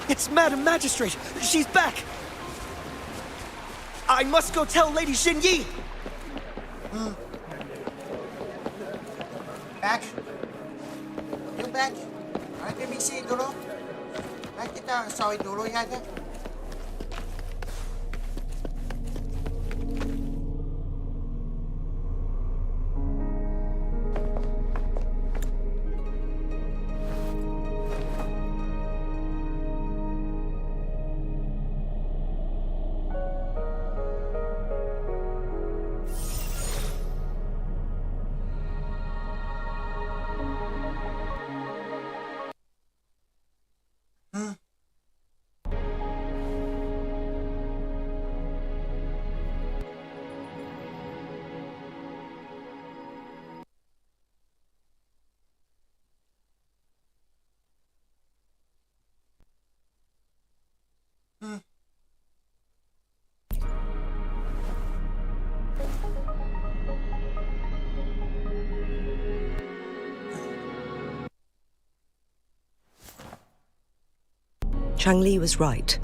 It's Madam Magistrate! She's back! I must go tell Lady Xinyi! Back? You back? Nanti misi dulu. Baik kita sawi dulu ya kan? Changli was right.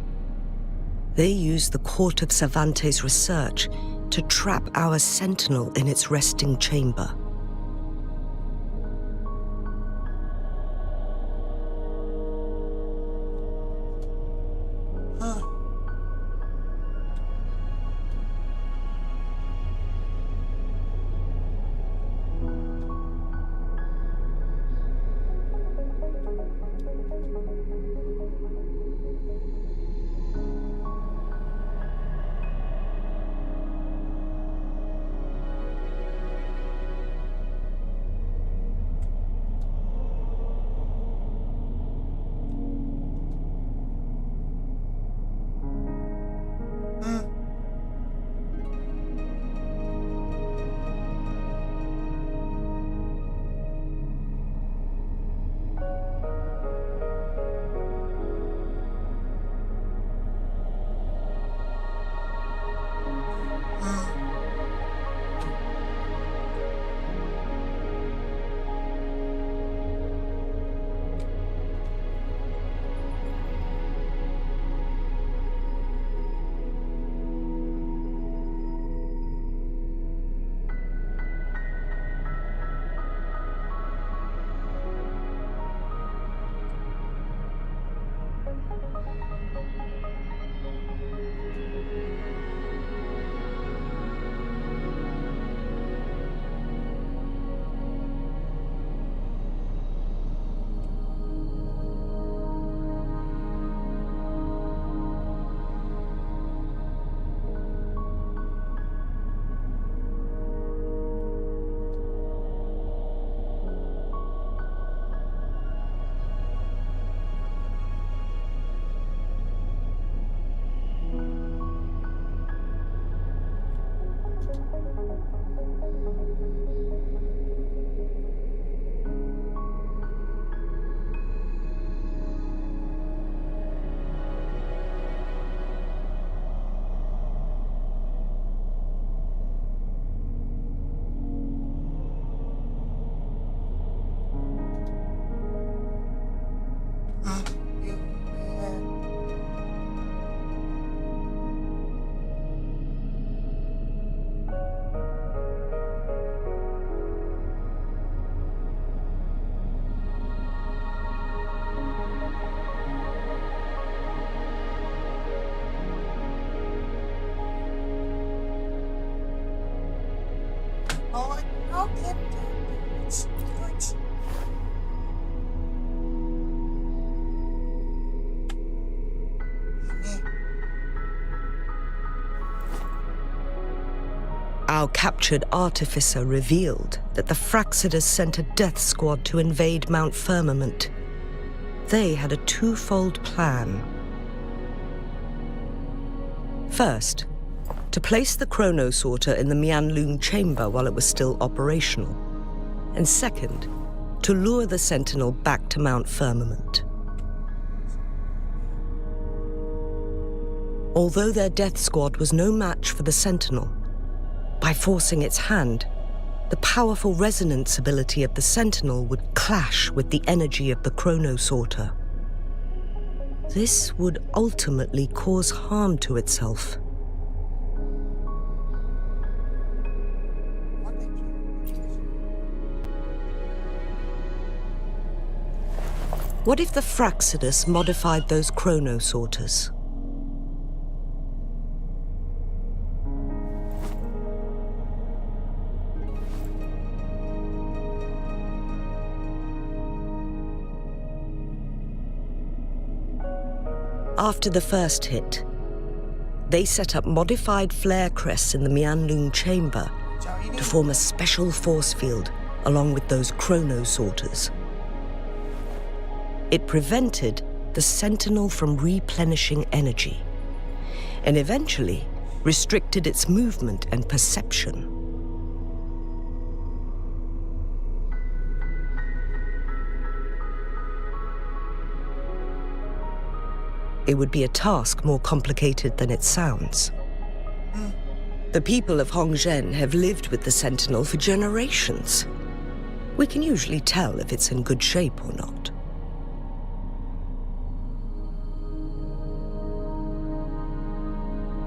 They used the Court of Cervantes' research to trap our sentinel in its resting chamber. Our captured artificer revealed that the Fraxidus sent a death squad to invade Mount Firmament. They had a twofold plan. First, to place the chronosorter in the Mianlun chamber while it was still operational. And second, to lure the Sentinel back to Mount Firmament. Although their death squad was no match for the Sentinel, by forcing its hand, the powerful resonance ability of the Sentinel would clash with the energy of the chronosorter. This would ultimately cause harm to itself. What if the Fraxidus modified those chronosorters? After the first hit, they set up modified flare crests in the Mianlun chamber to form a special force field along with those chronosorters. It prevented the Sentinel from replenishing energy, and eventually restricted its movement and perception. It would be a task more complicated than it sounds. The people of Hongzhen have lived with the Sentinel for generations. We can usually tell if it's in good shape or not.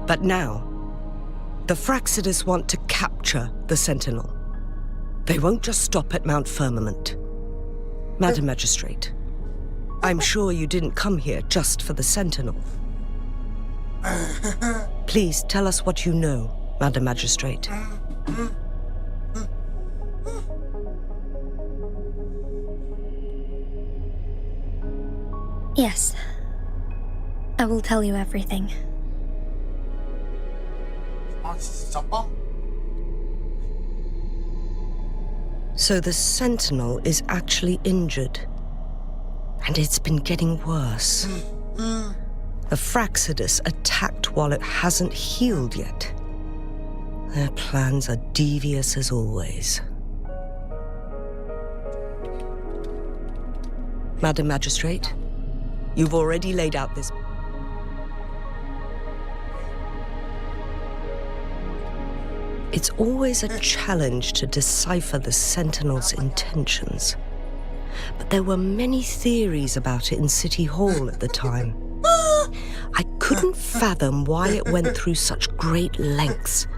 But now, the Fraxidus want to capture the Sentinel. They won't just stop at Mount Firmament. Madam Magistrate, I'm sure you didn't come here just for the Sentinel. Please tell us what you know, Madam Magistrate. Yes. I will tell you everything. So the Sentinel is actually injured. And it's been getting worse. The Fraxidus attacked while it hasn't healed yet. Their plans are devious as always. Madam Magistrate, you've already laid out this. It's always a challenge to decipher the Sentinel's intentions. But there were many theories about it in City Hall at the time. I couldn't fathom why it went through such great lengths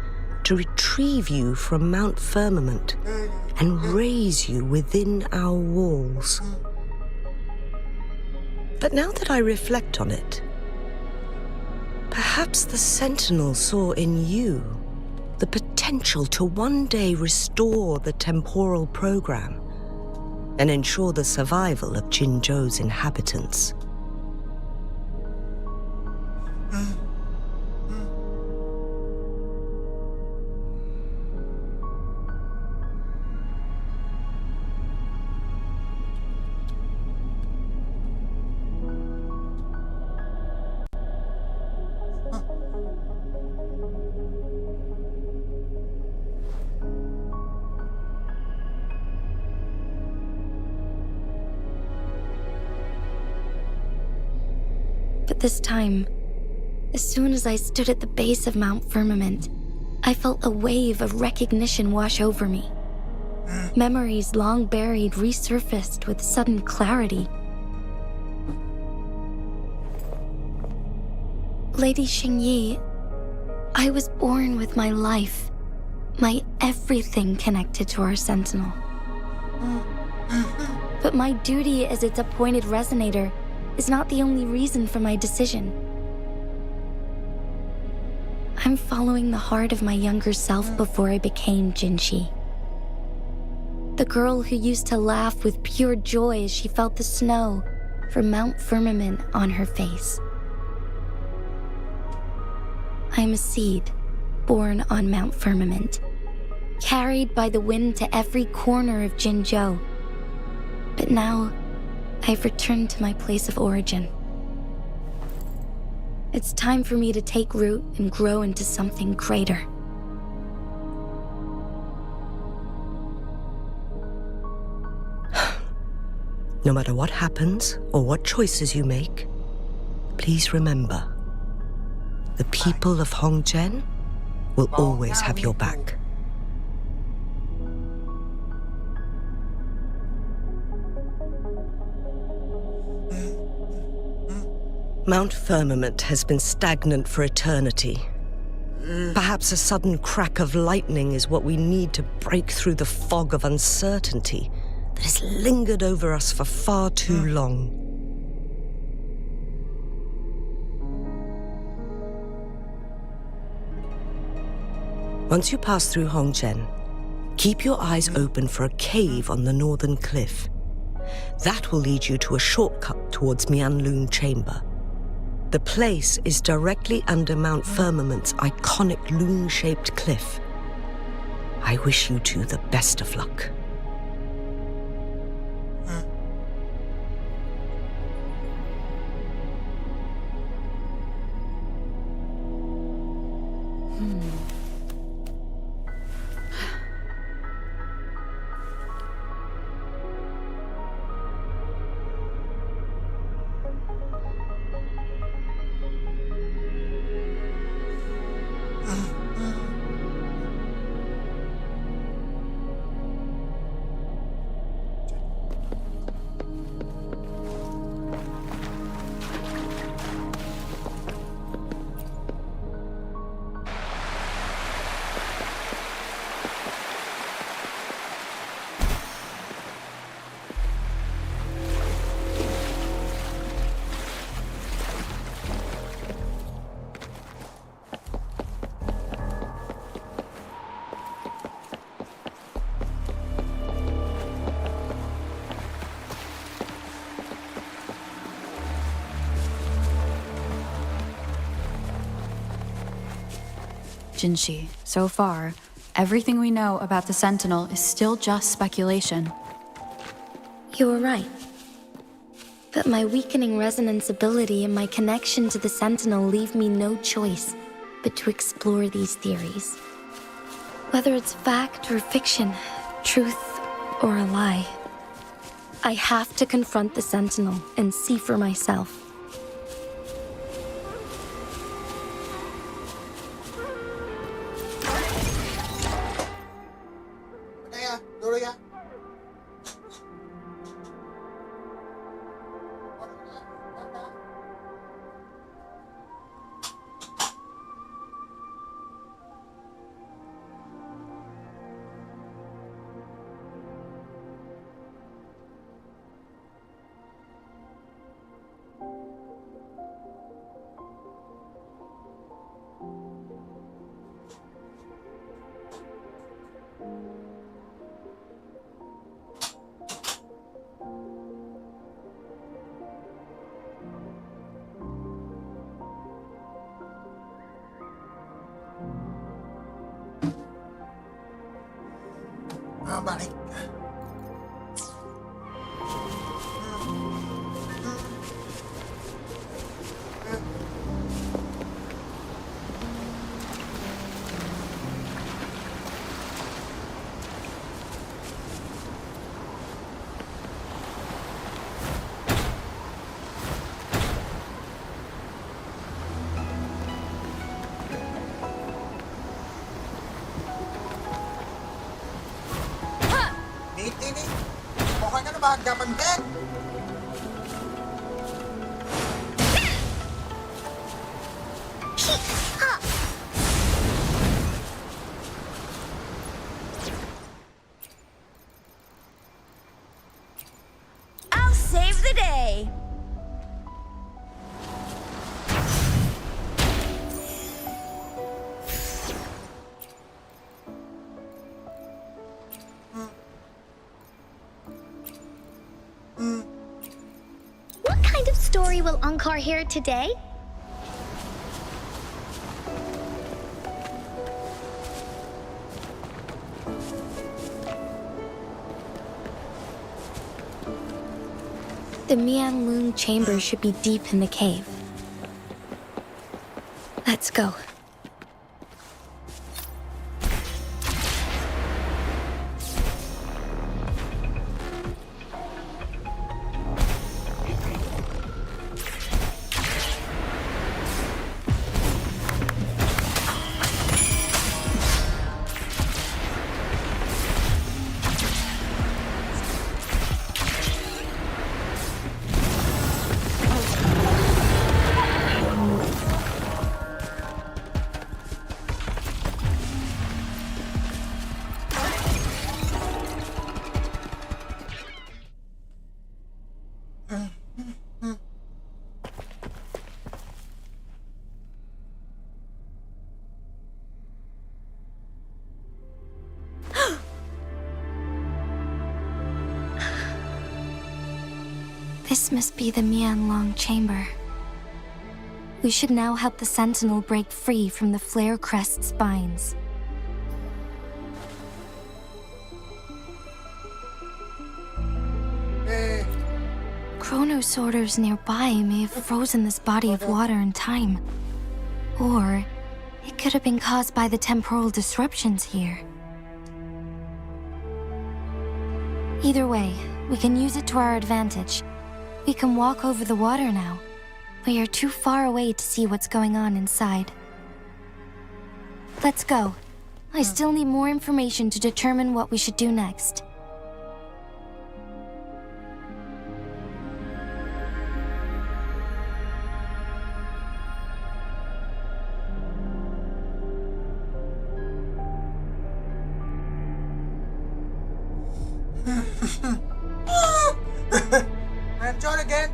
to retrieve you from Mount Firmament and raise you within our walls. But now that I reflect on it, perhaps the Sentinel saw in you the potential to one day restore the temporal program and ensure the survival of Jinzhou's inhabitants. But this time, as soon as I stood at the base of Mount Firmament, I felt a wave of recognition wash over me. Memories long buried resurfaced with sudden clarity. Lady Xingyi, I was born with my life, my everything connected to our Sentinel. But my duty as its appointed resonator is not the only reason for my decision. I'm following the heart of my younger self before I became Jinxi. The girl who used to laugh with pure joy as she felt the snow from Mount Firmament on her face. I am a seed born on Mount Firmament, carried by the wind to every corner of Jinzhou. But now, I've returned to my place of origin. It's time for me to take root and grow into something greater. No matter what happens or what choices you make, please remember, the people of Hongzhen will always have your back. Mount Firmament has been stagnant for eternity. Perhaps a sudden crack of lightning is what we need to break through the fog of uncertainty that has lingered over us for far too long. Once you pass through Hongzhen, keep your eyes open for a cave on the northern cliff. That will lead you to a shortcut towards Mianlun Chamber. The place is directly under Mount Firmament's iconic loon-shaped cliff. I wish you two the best of luck. Jinshi, so far, everything we know about the Sentinel is still just speculation. You were right. But my weakening resonance ability and my connection to the Sentinel leave me no choice but to explore these theories. Whether it's fact or fiction, truth or a lie, I have to confront the Sentinel and see for myself. Udah ya, dulu ya. Balik. Ini pokoknya na bahagapan din. I'll save the day. What kind of story will Ankar hear today? The Mian Loon chamber should be deep in the cave. Let's go. This must be the Mian Long chamber. We should now help the Sentinel break free from the Flare Crest spines. Chrono sorters nearby may have frozen this body of water in time. Or it could have been caused by the temporal disruptions here. Either way, we can use it to our advantage. We can walk over the water now. We are too far away to see what's going on inside. Let's go. I still need more information to determine what we should do next. Manjol again.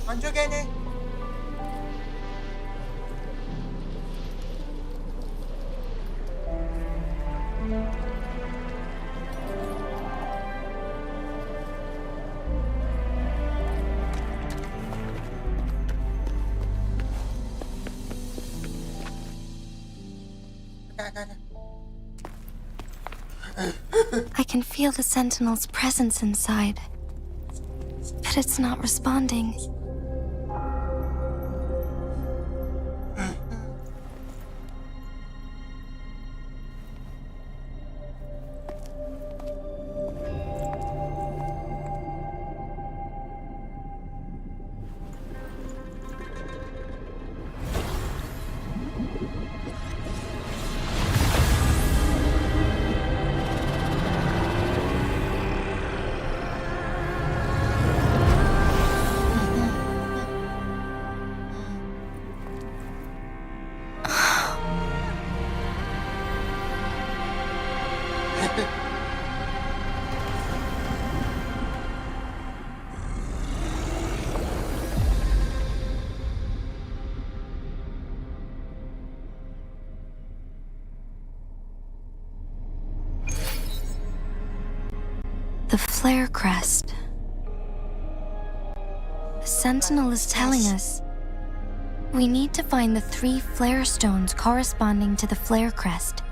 Manjol again eh. I can feel the Sentinel's presence inside, but it's not responding. The flare crest. The Sentinel is telling us we need to find the 3 flare stones corresponding to the flare crest.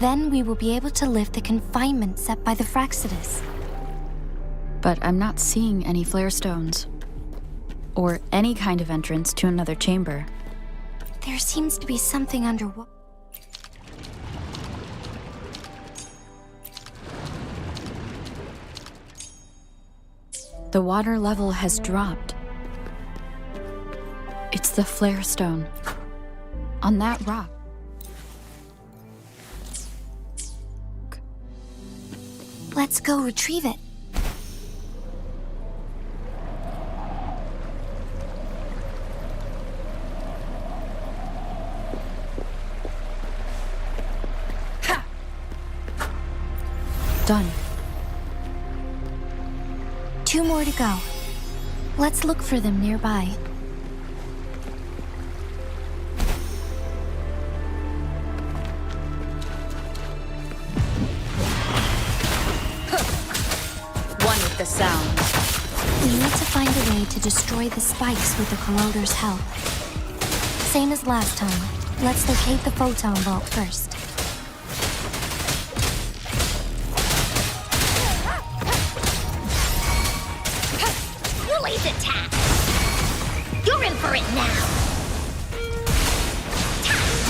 Then we will be able to lift the confinement set by the Fraccidus. But I'm not seeing any flare stones. Or any kind of entrance to another chamber. There seems to be something underwater. The water level has dropped. It's the flare stone. On that rock. Let's go retrieve it. Done. 2 more to go. Let's look for them nearby. One with the sound. We need to find a way to destroy the spikes with the corroder's help. Same as last time. Let's locate the photon vault first. Release attack. You're in for it now.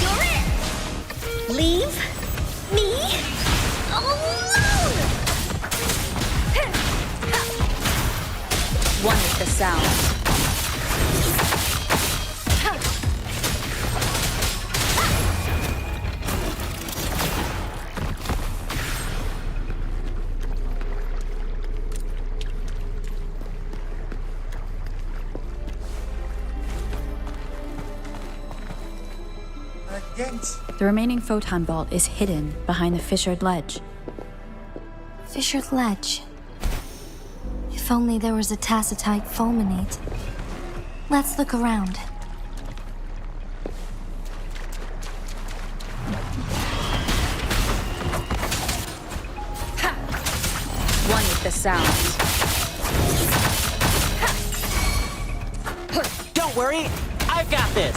You're in. Leave me alone. One with the sound. The remaining photon vault is hidden behind the fissured ledge. Fissured ledge. If only there was a tacitite fulminate. Let's look around. One with the sound. Don't worry, I've got this.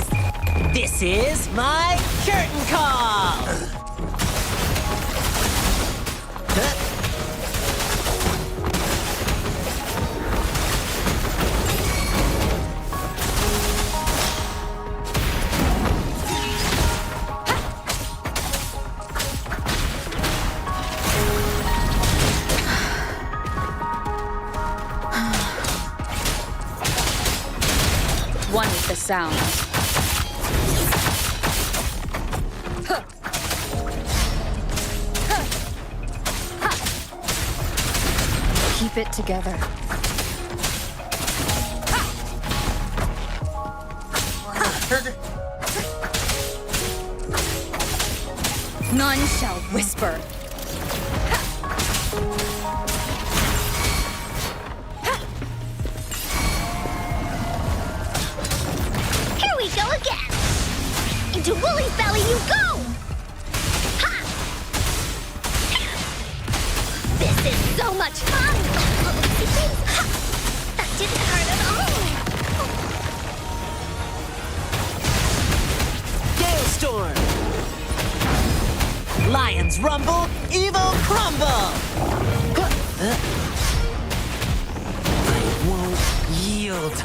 This is my curtain call. One with the sound. Keep it together. None shall whisper. Here we go again. Into Wooly's belly you go. Ha! This is so much fun. Ha! That didn't hurt at all. Gale storm. Lions rumble, evil crumble! I won't yield.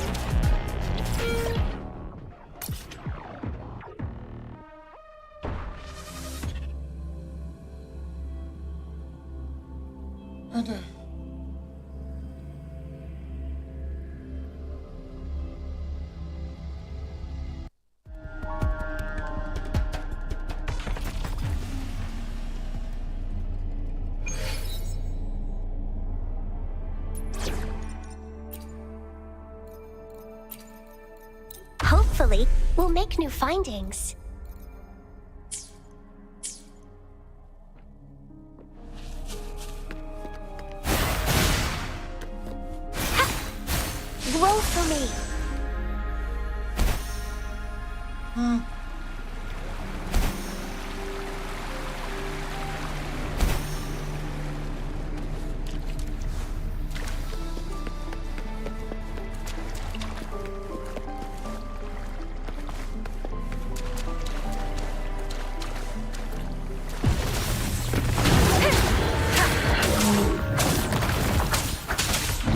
Hopefully, we'll make new findings. Ha! Roll for me.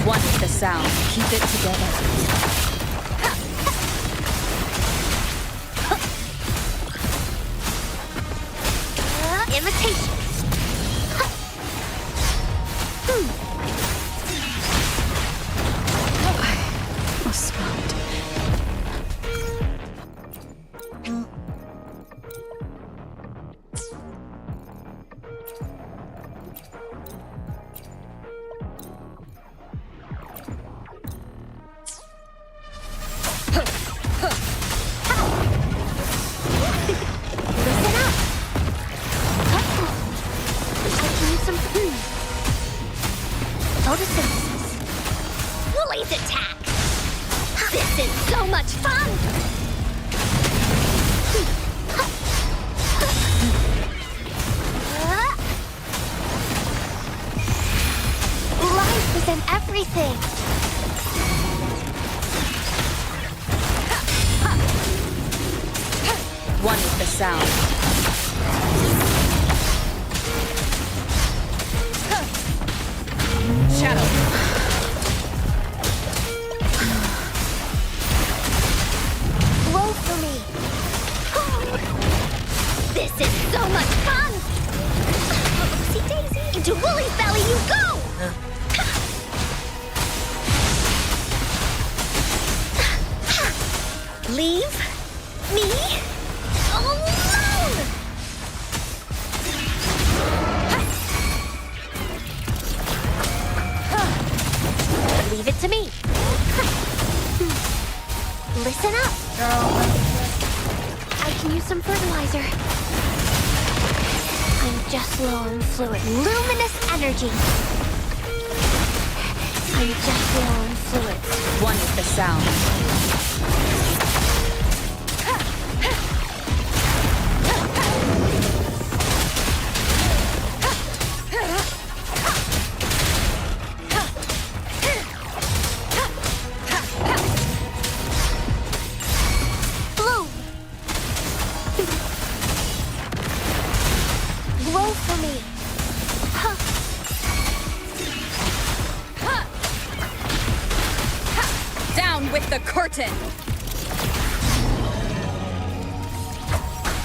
One with the sound. Keep it together. Imitation. Must stopped. Listen up. I can use some photosynthesis. Woolly's attack. This is so much fun. Life is in everything. One with the sound. Shadow. Roll for me. This is so much fun. Oopsie daisy. Into Woolly's belly you go. Leave me alone. Leave it to me. Listen up. I can use some fertilizer. I'm just low on fluid. Luminous energy. I'm just low on fluids. One with the sound. Bloom. Roll for me. Down with the curtain.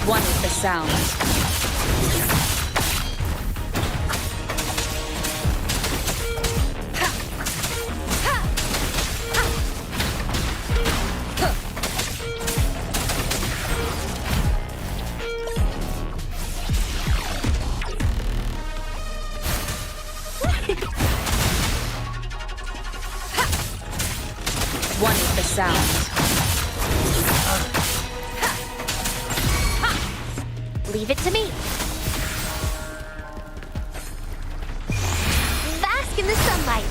One with the sound. One with the sound. Leave it to me. Bask in the sunlight.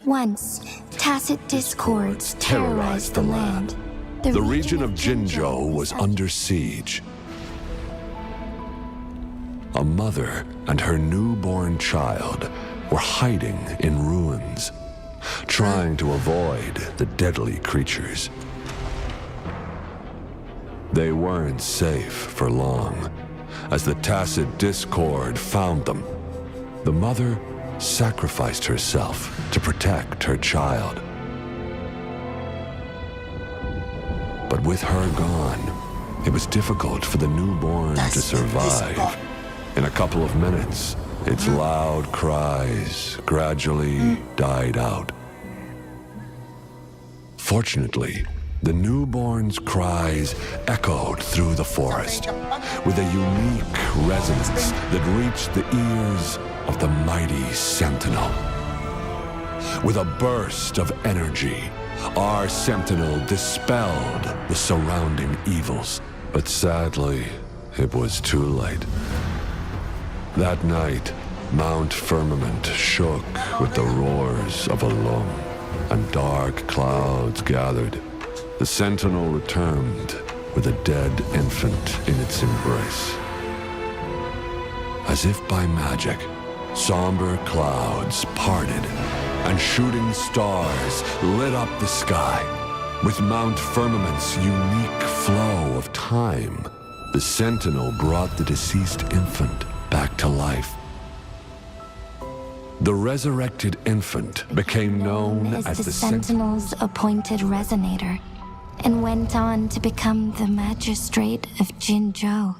Once, tacit discords terrorized the land. The region of Jinzhou was under siege. A mother and her newborn child were hiding in ruins. trying to avoid the deadly creatures. They weren't safe for long. As the tacit discord found them, the mother sacrificed herself to protect her child. But with her gone, it was difficult for the newborn to survive. In a couple of minutes, its loud cries gradually died out. Fortunately, the newborn's cries echoed through the forest with a unique resonance that reached the ears of the mighty sentinel. With a burst of energy, our sentinel dispelled the surrounding evils. But sadly, it was too late. That night, Mount Firmament shook with the roars of a loom, and dark clouds gathered. The sentinel returned with a dead infant in its embrace. As if by magic, somber clouds parted, and shooting stars lit up the sky. With Mount Firmament's unique flow of time, the sentinel brought the deceased infant back to life. The resurrected infant became known as the Sentinel's appointed resonator, and went on to become the magistrate of Jinzhou.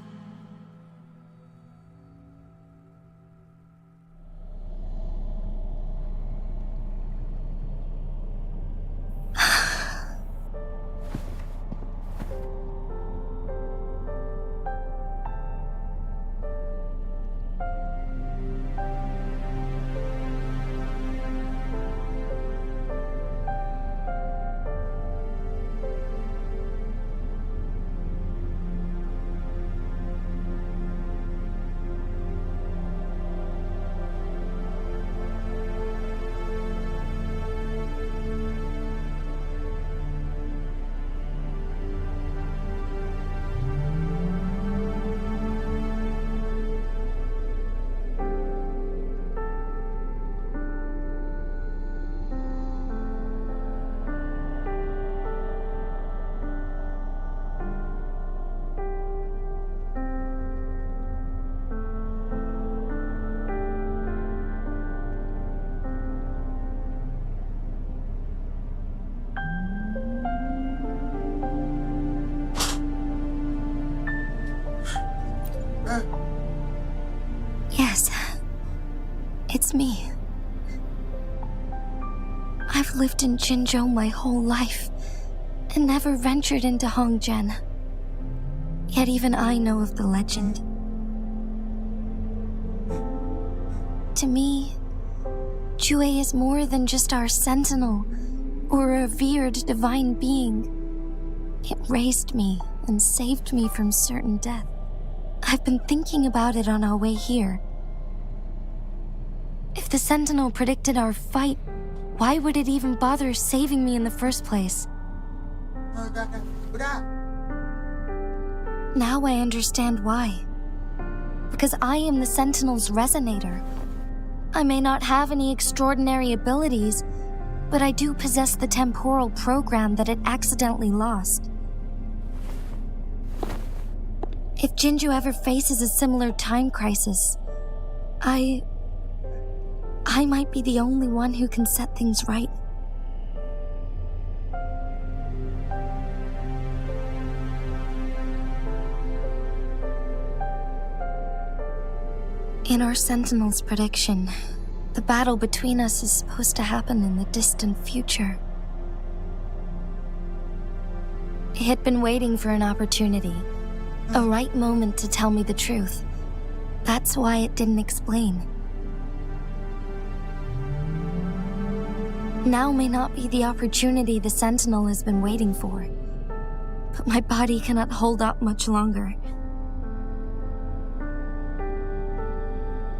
Yes, it's me. I've lived in Jinzhou my whole life and never ventured into Hongjian. Yet even I know of the legend. To me, Jue is more than just our sentinel or a revered divine being. It raised me and saved me from certain death. I've been thinking about it on our way here. If the Sentinel predicted our fight, why would it even bother saving me in the first place? Now I understand why. Because I am the Sentinel's resonator. I may not have any extraordinary abilities, but I do possess the temporal program that it accidentally lost. If Jinzhou ever faces a similar time crisis, I might be the only one who can set things right. In our Sentinel's prediction, the battle between us is supposed to happen in the distant future. It had been waiting for an opportunity, a right moment to tell me the truth. That's why it didn't explain. Now may not be the opportunity the Sentinel has been waiting for, but my body cannot hold up much longer.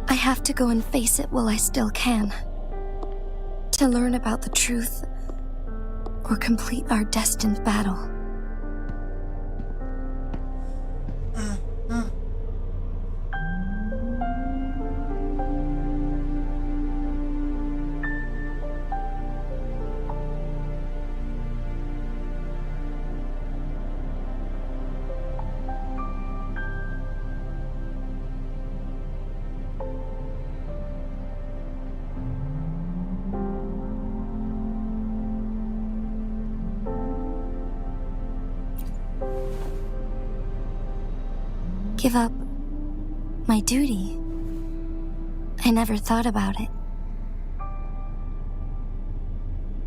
I have to go and face it while I still can, to learn about the truth or complete our destined battle. give up my duty. I never thought about it.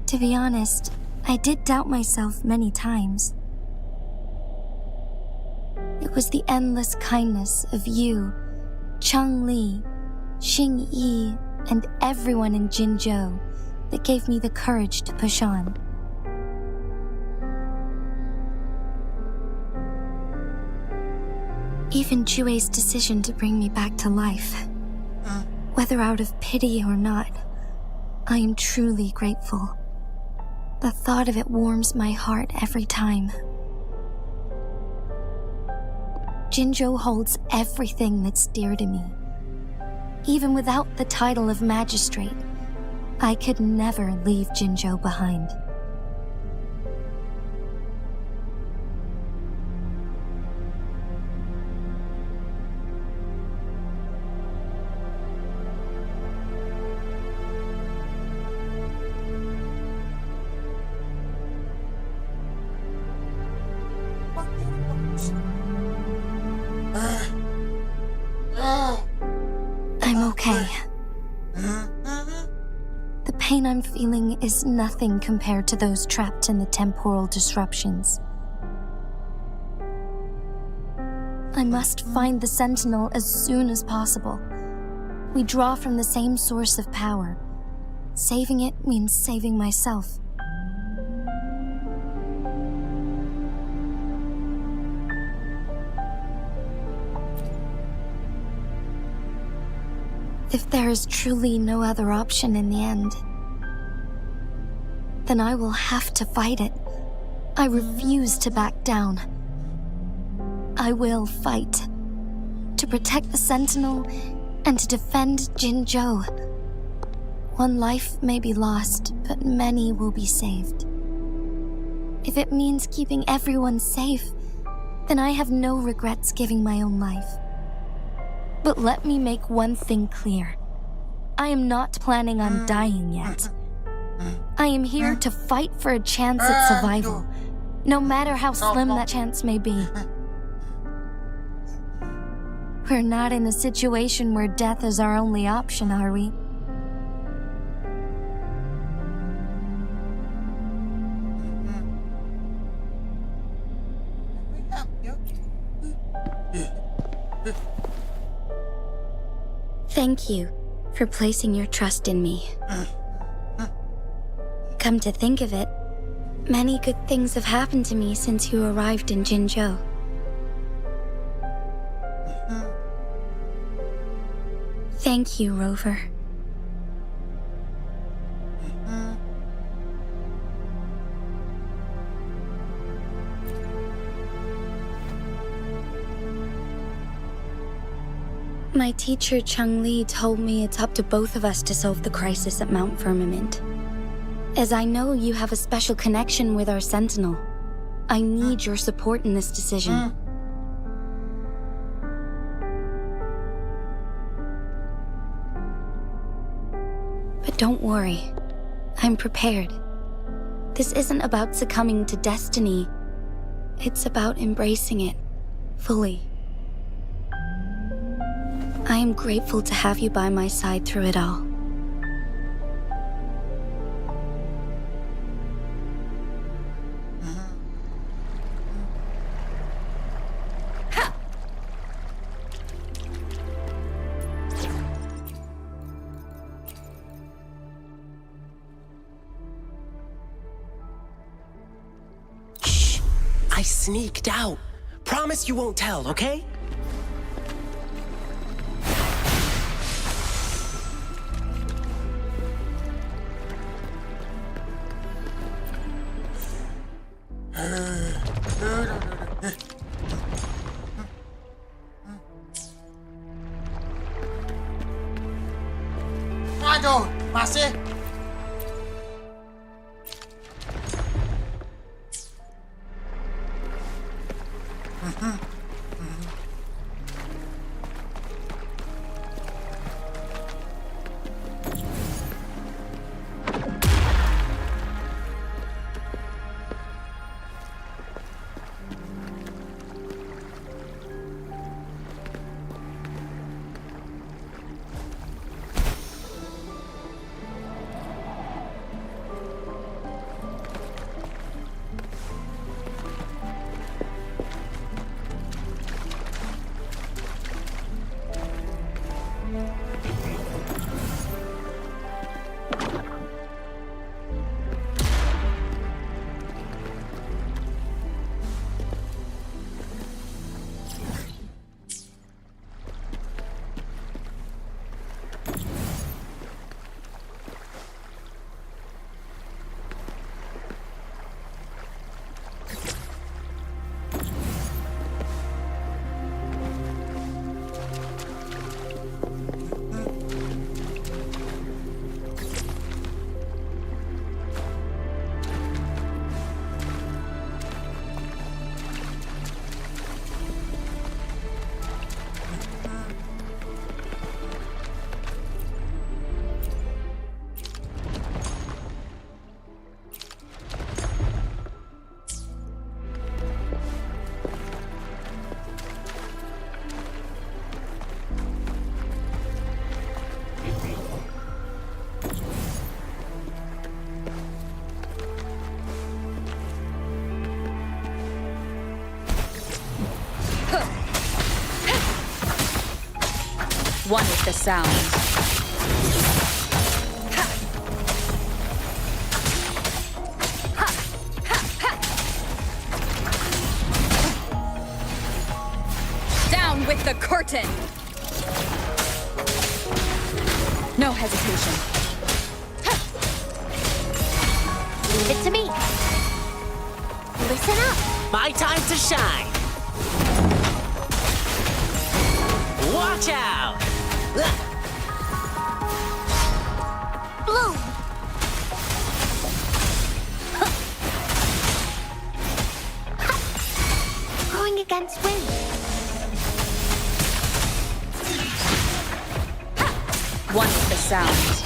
To be honest, I did doubt myself many times. It was the endless kindness of you, Cheng Li, Xing Yi, and everyone in Jinzhou that gave me the courage to push on. Even Jue's decision to bring me back to life, whether out of pity or not, I am truly grateful. The thought of it warms my heart every time. Jinzhou holds everything that's dear to me. Even without the title of magistrate, I could never leave Jinzhou behind. I'm okay. The pain I'm feeling is nothing compared to those trapped in the temporal disruptions. I must find the Sentinel as soon as possible. We draw from the same source of power. Saving it means saving myself. If there is truly no other option in the end, then I will have to fight it. I refuse to back down. I will fight. To protect the Sentinel and to defend Jinzhou. One life may be lost, but many will be saved. If it means keeping everyone safe, then I have no regrets giving my own life. But let me make one thing clear. I am not planning on dying yet. I am here to fight for a chance at survival, no matter how slim that chance may be. We're not in a situation where death is our only option, are we? Thank you for placing your trust in me. Come to think of it, many good things have happened to me since you arrived in Jinzhou. Thank you, Rover. My teacher, Cheng Li, told me it's up to both of us to solve the crisis at Mount Firmament. As I know you have a special connection with our Sentinel, I need your support in this decision. But don't worry, I'm prepared. This isn't about succumbing to destiny. It's about embracing it fully. I am grateful to have you by my side through it all. Shh! I sneaked out. Promise you won't tell, okay? Aduh, masih. sounds. Down with the curtain! No hesitation. Leave it to me. Listen up. My time to shine. Watch out! Bloom. Going against wind. One with the sounds.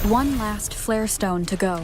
One last flare stone to go.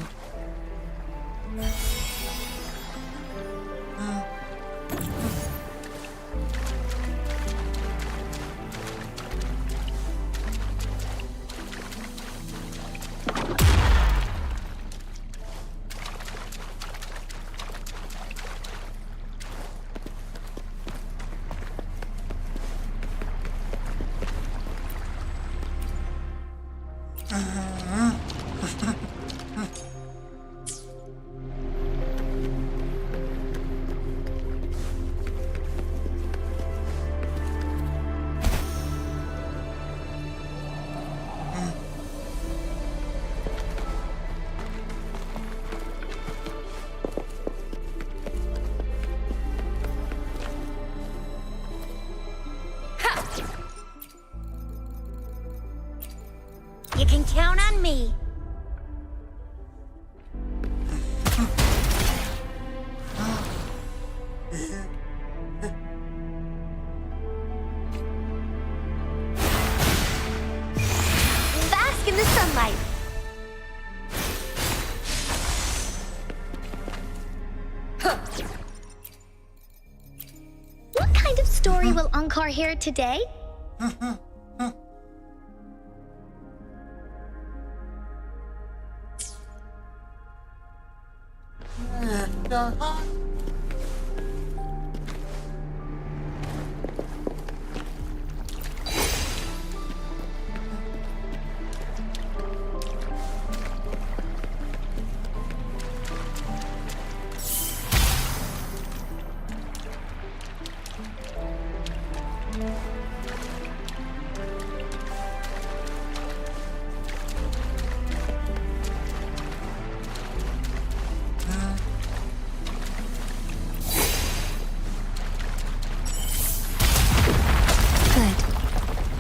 You can count on me. Bask in the sunlight. What kind of story will Ankar hear today?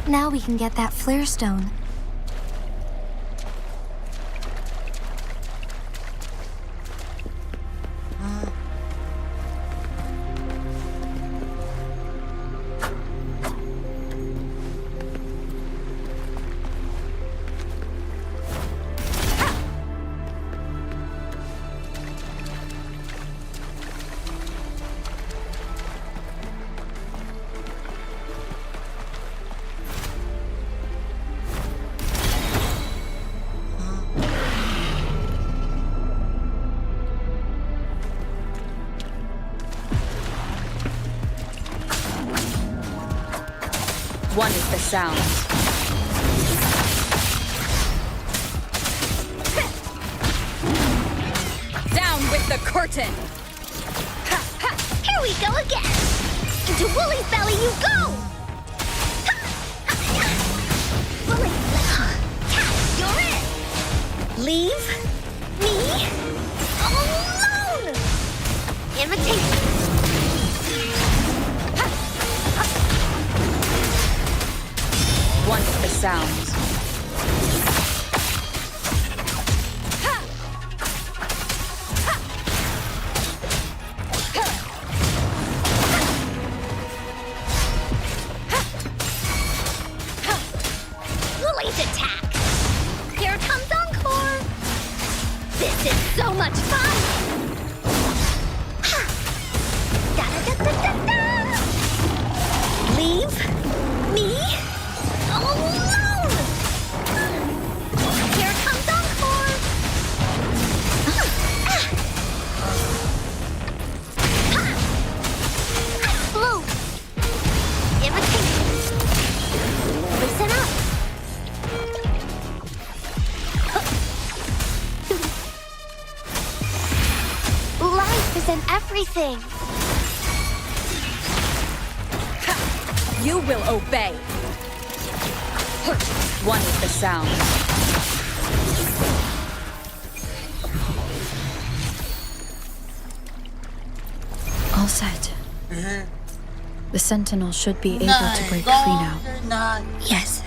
Now we can get that flare stone. One is the sound. Down with the curtain! Here we go again! Into Wooly's belly you go! Wooly, you're in! Leave me alone! Imitation! Once the sounds. Woolly's attack! Here comes Encore! This is so much fun! Da-da-da-da-da-da! Leave me alone! Here comes Encore! Move! Imitation! Listen up! Life is in everything! You will obey. One with the sound. All set. The Sentinel should be able to break free now. Yes,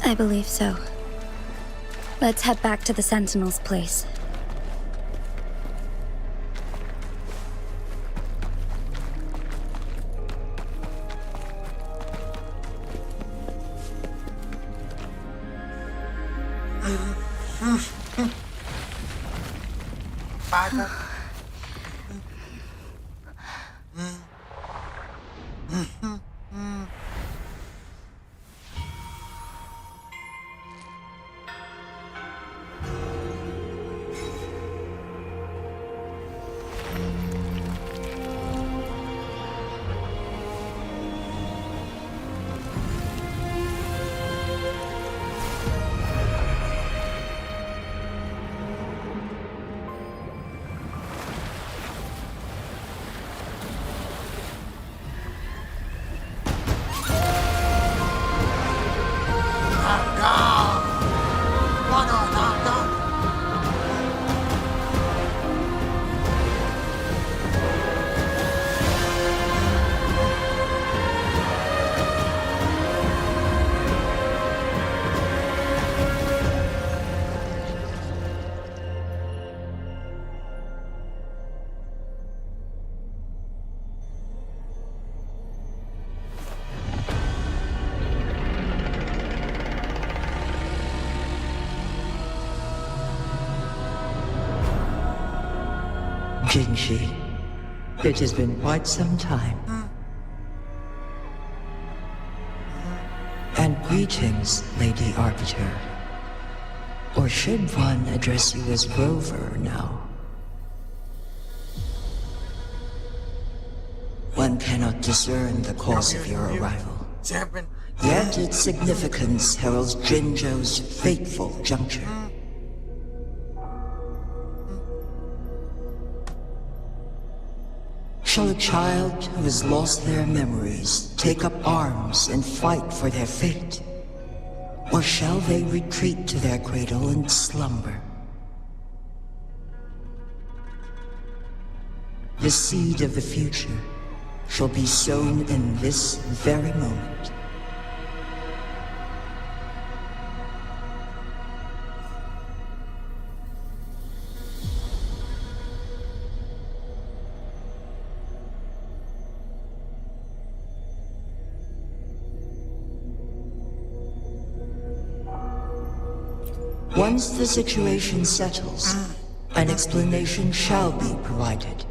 I believe so. Let's head back to the Sentinel's place. Father. Jinshi, it has been quite some time. And greetings, Lady Arbiter. Or should one address you as Rover now? One cannot discern the cause of your arrival. Yet its significance heralds Jinzhou's fateful juncture. Shall a child who has lost their memories take up arms and fight for their fate? Or shall they retreat to their cradle and slumber? The seed of the future shall be sown in this very moment. Once the situation settles, an explanation shall be provided.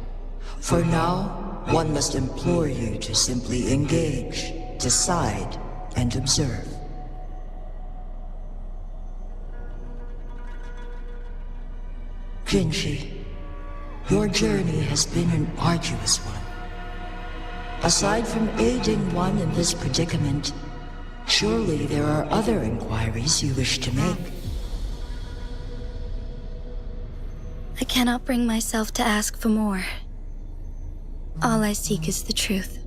For now, one must implore you to simply engage, decide, and observe. Jinshi, your journey has been an arduous one. Aside from aiding one in this predicament, surely there are other inquiries you wish to make. I cannot bring myself to ask for more. All I seek is the truth.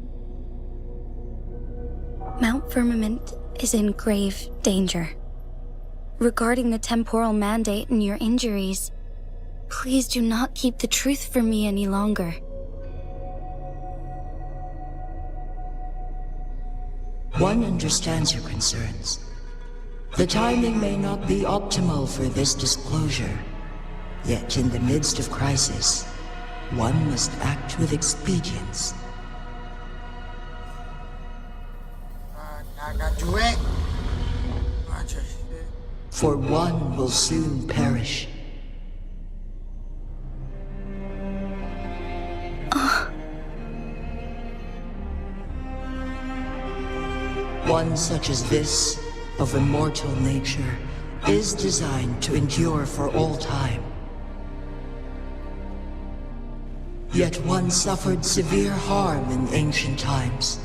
Mount Firmament is in grave danger. Regarding the temporal mandate and your injuries, please do not keep the truth from me any longer. One understands your concerns. The timing may not be optimal for this disclosure. Yet in the midst of crisis, one must act with expedience. For one will soon perish. One such as this, of immortal nature, is designed to endure for all time. Yet one suffered severe harm in ancient times,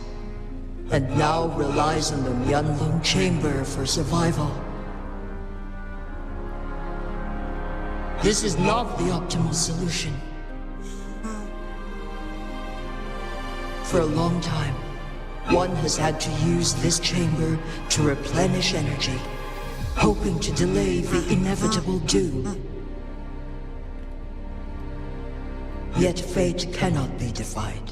and now relies on the Myanlung chamber for survival. This is not the optimal solution. For a long time, one has had to use this chamber to replenish energy, hoping to delay the inevitable doom. Yet fate cannot be defied.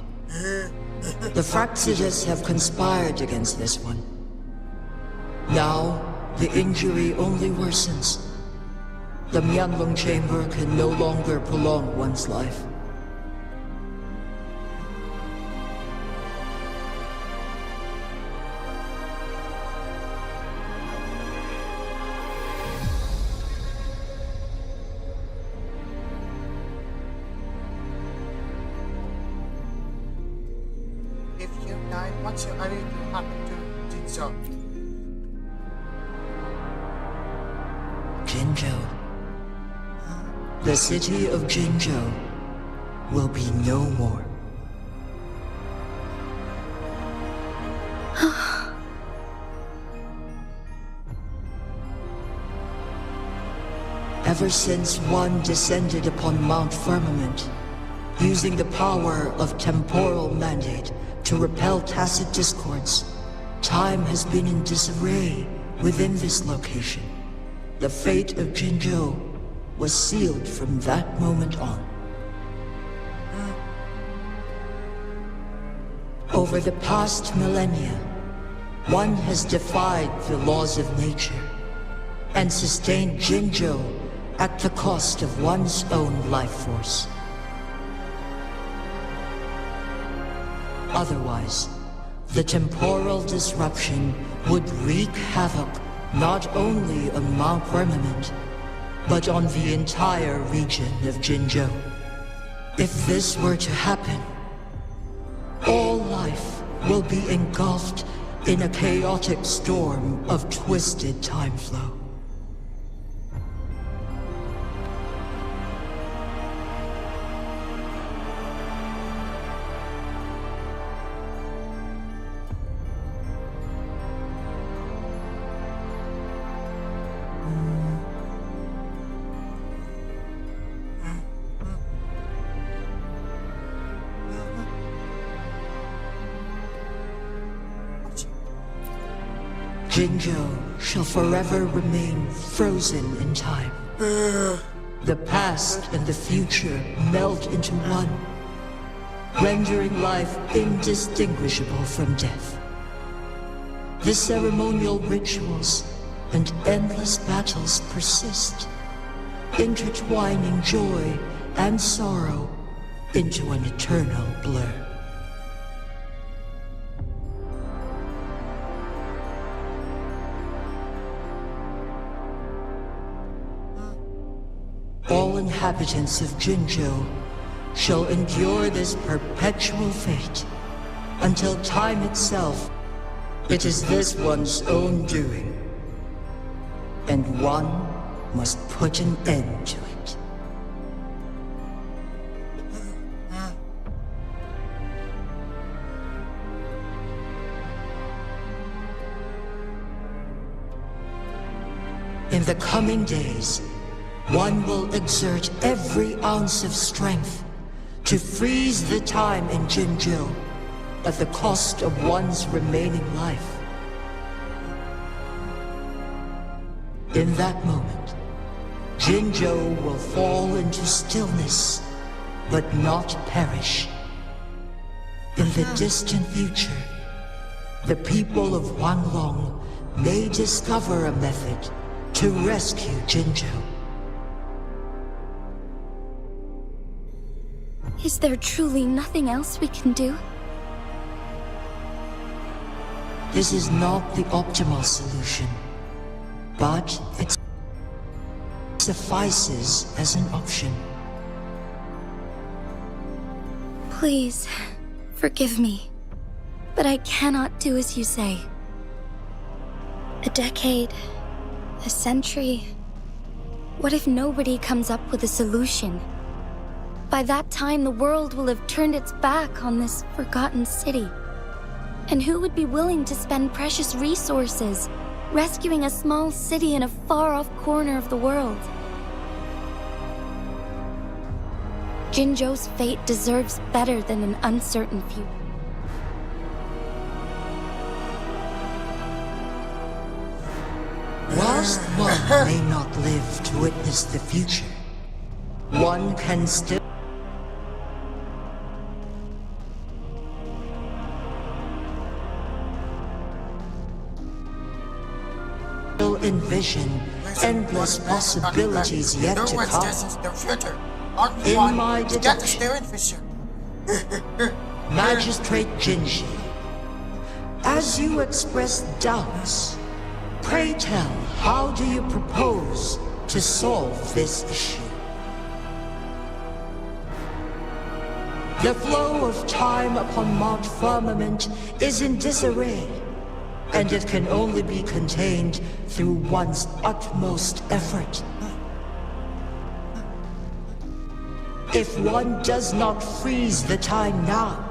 The Fraxidas have conspired against this one. Now, the injury only worsens. The Myanlung chamber can no longer prolong one's life. If you die, what's your area to happen to Jinzhou? Jinzhou. The city of Jinzhou will be no more. Ever since one descended upon Mount Firmament, using the power of temporal mandate to repel tacit discords, time has been in disarray within this location. The fate of Jinzhou was sealed from that moment on. Over the past millennia, one has defied the laws of nature and sustained Jinzhou at the cost of one's own life force. Otherwise, the temporal disruption would wreak havoc not only on Mount Firmament, but on the entire region of Jinzhou. If this were to happen, all life will be engulfed in a chaotic storm of twisted time flow. Jinzhou shall forever remain frozen in time. The past and the future melt into one, rendering life indistinguishable from death. The ceremonial rituals and endless battles persist, intertwining joy and sorrow into an eternal blur. All inhabitants of Jinzhou shall endure this perpetual fate until time itself. It is this one's own doing, and one must put an end to it. In the coming days, one will exert every ounce of strength to freeze the time in Jinzhou at the cost of one's remaining life. In that moment, Jinzhou will fall into stillness, but not perish. In the distant future, the people of Huanglong may discover a method to rescue Jinzhou. Is there truly nothing else we can do? This is not the optimal solution, but it suffices as an option. Please, forgive me, but I cannot do as you say. A decade, a century. What if nobody comes up with a solution? By that time, the world will have turned its back on this forgotten city. And who would be willing to spend precious resources rescuing a small city in a far-off corner of the world? Jinzhou's fate deserves better than an uncertain future. Whilst one may not live to witness the future, one can still envision endless possibilities yet to come. In my deduction, Magistrate Jinji, as you express doubts, pray tell, how do you propose to solve this issue? The flow of time upon Mount Firmament is in disarray, and it can only be contained through one's utmost effort. If one does not freeze the time now,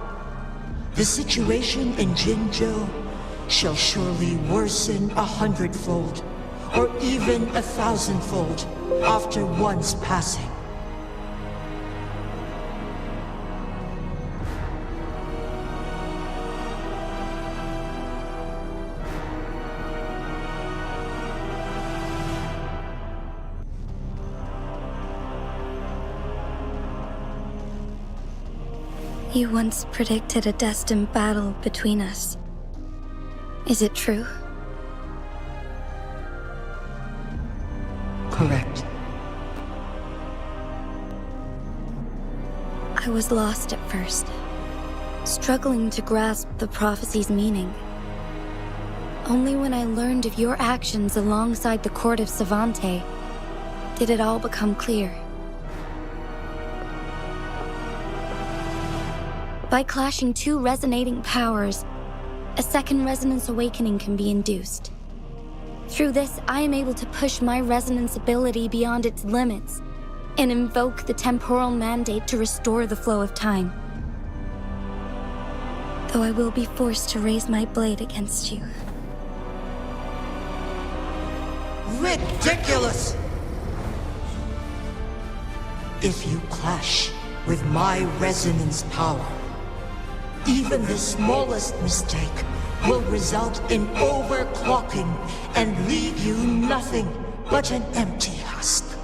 the situation in Jinzhou shall surely worsen 100-fold, or even 1,000-fold, after one's passing. You once predicted a destined battle between us. Is it true? Correct. I was lost at first, struggling to grasp the prophecy's meaning. Only when I learned of your actions alongside the court of Savante did it all become clear. By clashing two resonating powers, a second resonance awakening can be induced. Through this, I am able to push my resonance ability beyond its limits and invoke the temporal mandate to restore the flow of time. Though I will be forced to raise my blade against you. Ridiculous! If you clash with my resonance power, even the smallest mistake will result in overclocking and leave you nothing but an empty husk.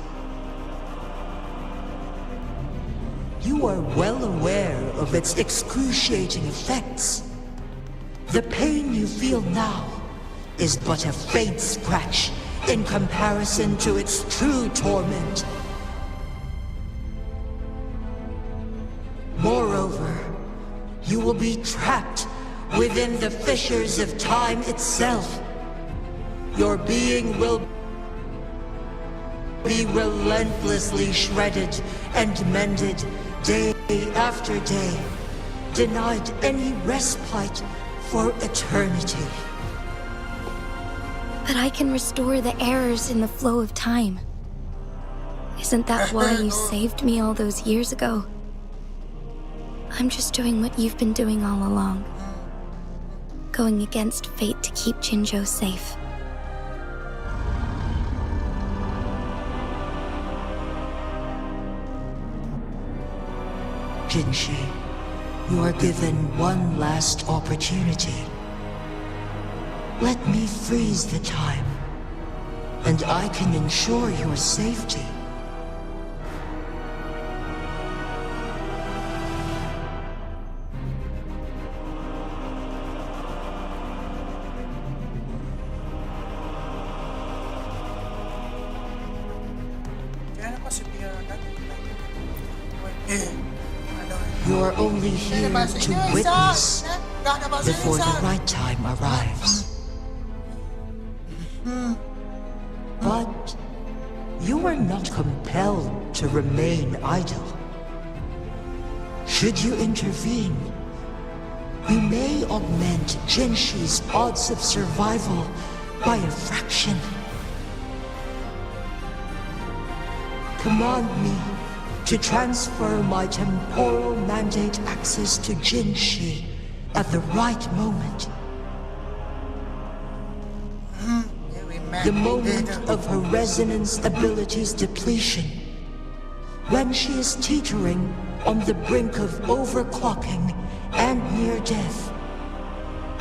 You are well aware of its excruciating effects. The pain you feel now is but a faint scratch in comparison to its true torment. Moreover, you will be trapped within the fissures of time itself. Your being will be relentlessly shredded and mended day after day, denied any respite for eternity. But I can restore the errors in the flow of time. Isn't that why you saved me all those years ago? I'm just doing what you've been doing all along. Going against fate to keep Jinzhou safe. Jinshi, you are given one last opportunity. Let me freeze the time, and I can ensure your safety. You are only here to witness before the right time arrives. But you are not compelled to remain idle. Should you intervene, you may augment Jinshi's odds of survival by a fraction. Command me to transfer my temporal mandate access to Jinshi at the right moment. The moment of her resonance ability's depletion, when she is teetering on the brink of overclocking and near death.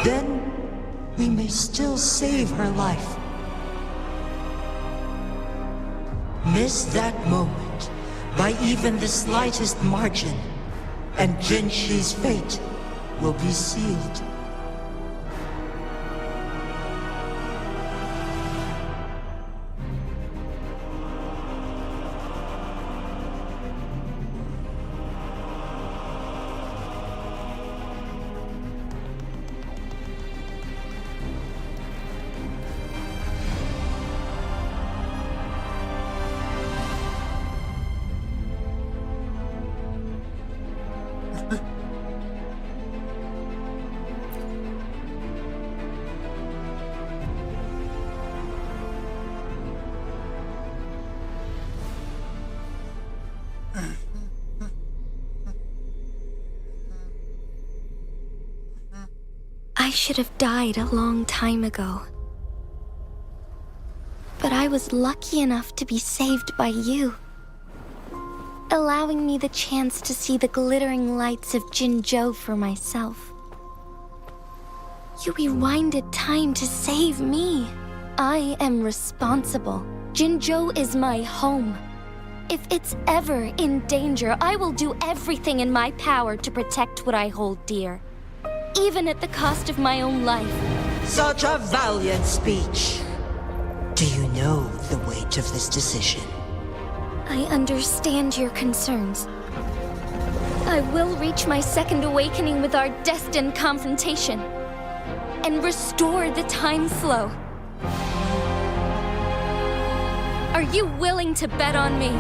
Then we may still save her life. Miss that moment by even the slightest margin, and Jinshi's fate will be sealed. I should have died a long time ago. But I was lucky enough to be saved by you, allowing me the chance to see the glittering lights of Jinzhou for myself. You rewinded time to save me. I am responsible. Jinzhou is my home. If it's ever in danger, I will do everything in my power to protect what I hold dear, even at the cost of my own life. Such a valiant speech. Do you know the weight of this decision? I understand your concerns. I will reach my second awakening with our destined confrontation and restore the time flow. Are you willing to bet on me?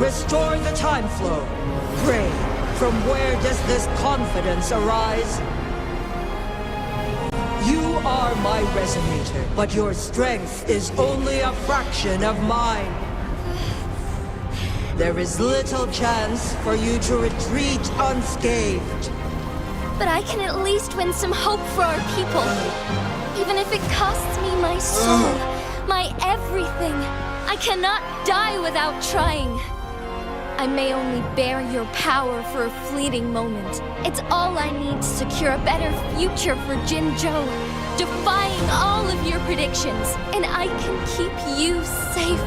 Restore the time flow. Pray, from where does this confidence arise? You are my resonator, but your strength is only a fraction of mine. There is little chance for you to retreat unscathed. But I can at least win some hope for our people. Even if it costs me my soul, my everything. I cannot die without trying. I may only bear your power for a fleeting moment. It's all I need to secure a better future for Jinzhou, defying all of your predictions, and I can keep you safe.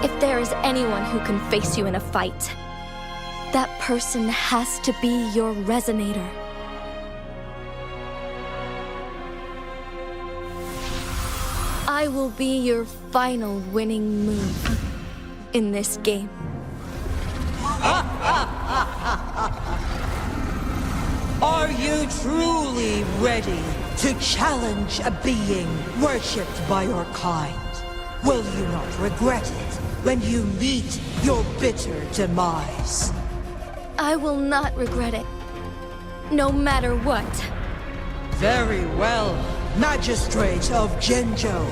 If there is anyone who can face you in a fight, that person has to be your resonator. I will be your final winning move in this game. Are you truly ready to challenge a being worshipped by your kind? Will you not regret it when you meet your bitter demise? I will not regret it, no matter what. Very well, Magistrate of Jinzhou.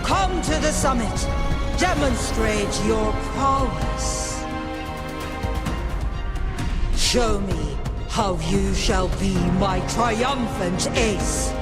Come to the summit. Demonstrate your prowess. Show me how you shall be my triumphant ace.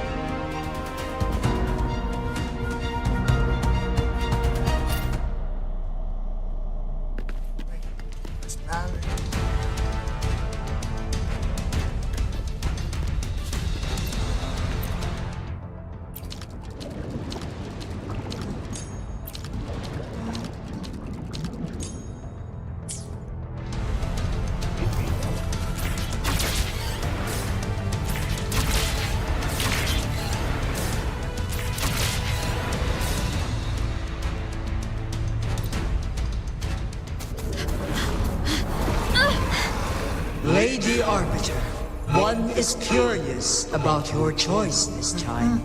is curious about your choice this time.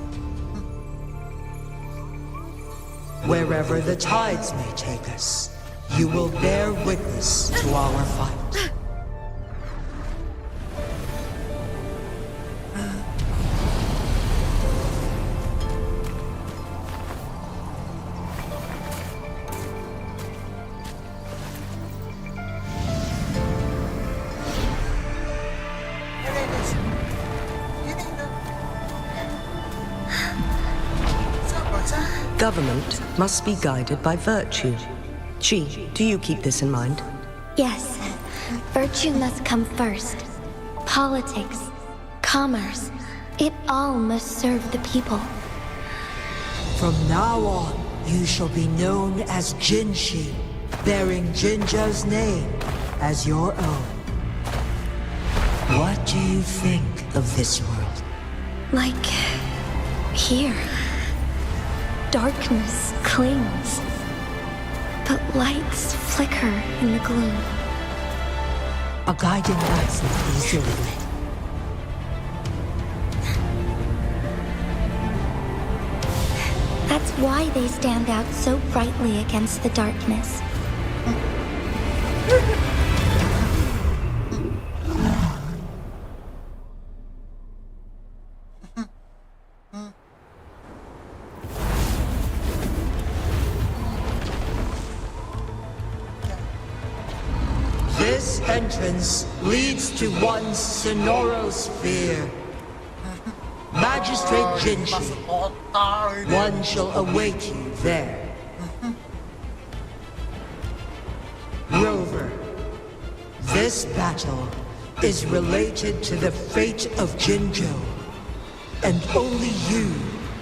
Wherever the tides may take us, you will bear witness to our fight. Government must be guided by virtue. Chi, do you keep this in mind? Yes, virtue must come first. Politics, commerce, it all must serve the people. From now on, you shall be known as Jinshi, bearing Jinzhou's name as your own. What do you think of this world? Like here. Darkness clings, but lights flicker in the gloom. A guiding light easily lit. That's why they stand out so brightly against the darkness. This entrance leads to one's sonorosphere. Magistrate Jinshi, one shall await you there. Rover, this battle is related to the fate of Jinzhou, and only you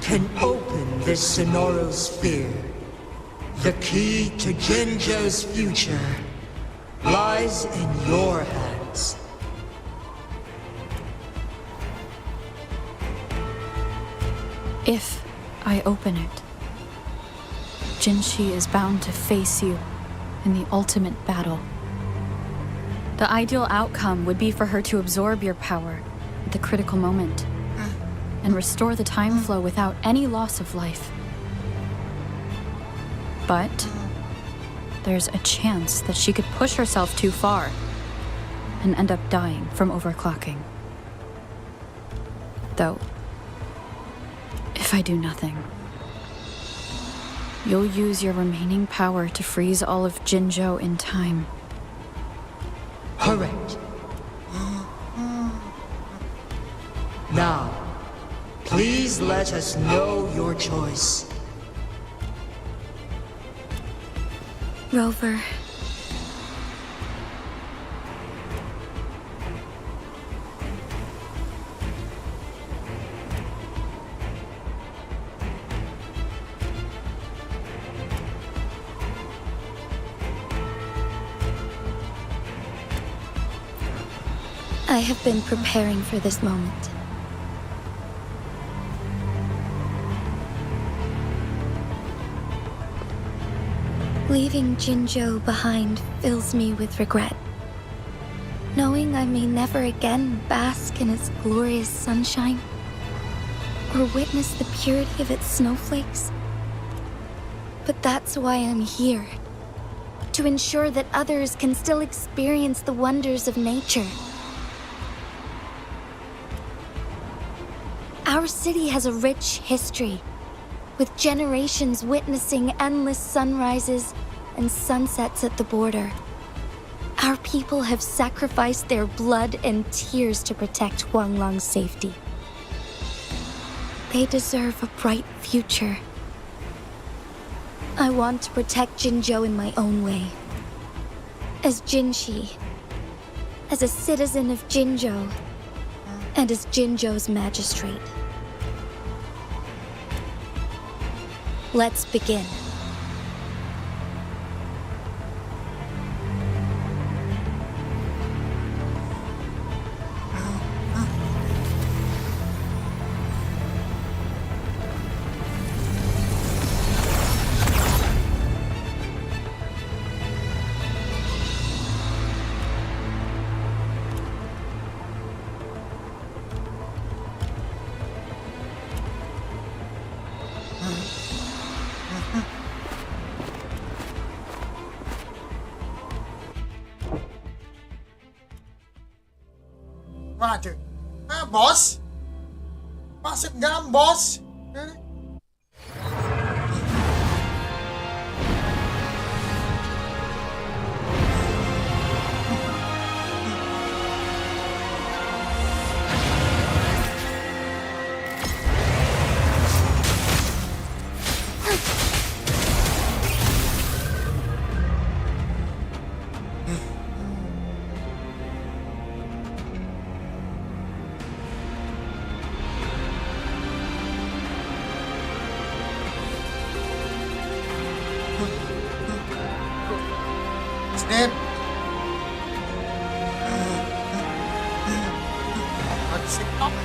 can open this sonorosphere. The key to Jinzhou's future lies in your hands. If I open it, Jinshi is bound to face you in the ultimate battle. The ideal outcome would be for her to absorb your power at the critical moment and restore the time flow without any loss of life. But there's a chance that she could push herself too far and end up dying from overclocking. Though, if I do nothing, you'll use your remaining power to freeze all of Jinzhou in time. Correct. Now, please let us know your choice. Rover. I have been preparing for this moment. Leaving Jinzhou behind fills me with regret. Knowing I may never again bask in its glorious sunshine, or witness the purity of its snowflakes. But that's why I'm here. To ensure that others can still experience the wonders of nature. Our city has a rich history, with generations witnessing endless sunrises and sunsets at the border. Our people have sacrificed their blood and tears to protect Huanglang's safety. They deserve a bright future. I want to protect Jinzhou in my own way. As Jinshi, as a citizen of Jinzhou, and as Jinzhou's magistrate. Let's begin. apa cuy? Ah, bos? Masuk dalam bos? Hah? Snap. What's it up?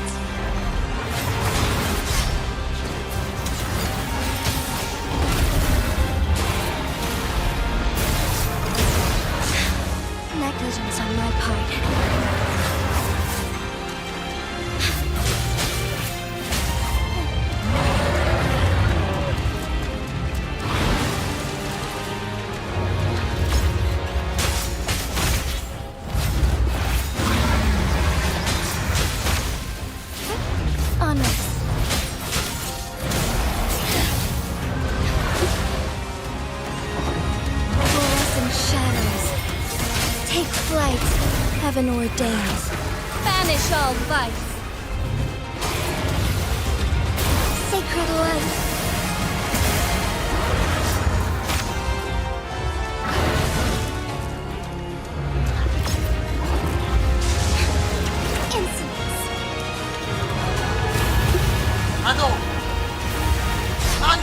Negligence on my part. Honest. Fluorescent shadows. Take flight, heaven ordains. Banish all vice. Sacred light. Insolence. Ano? An?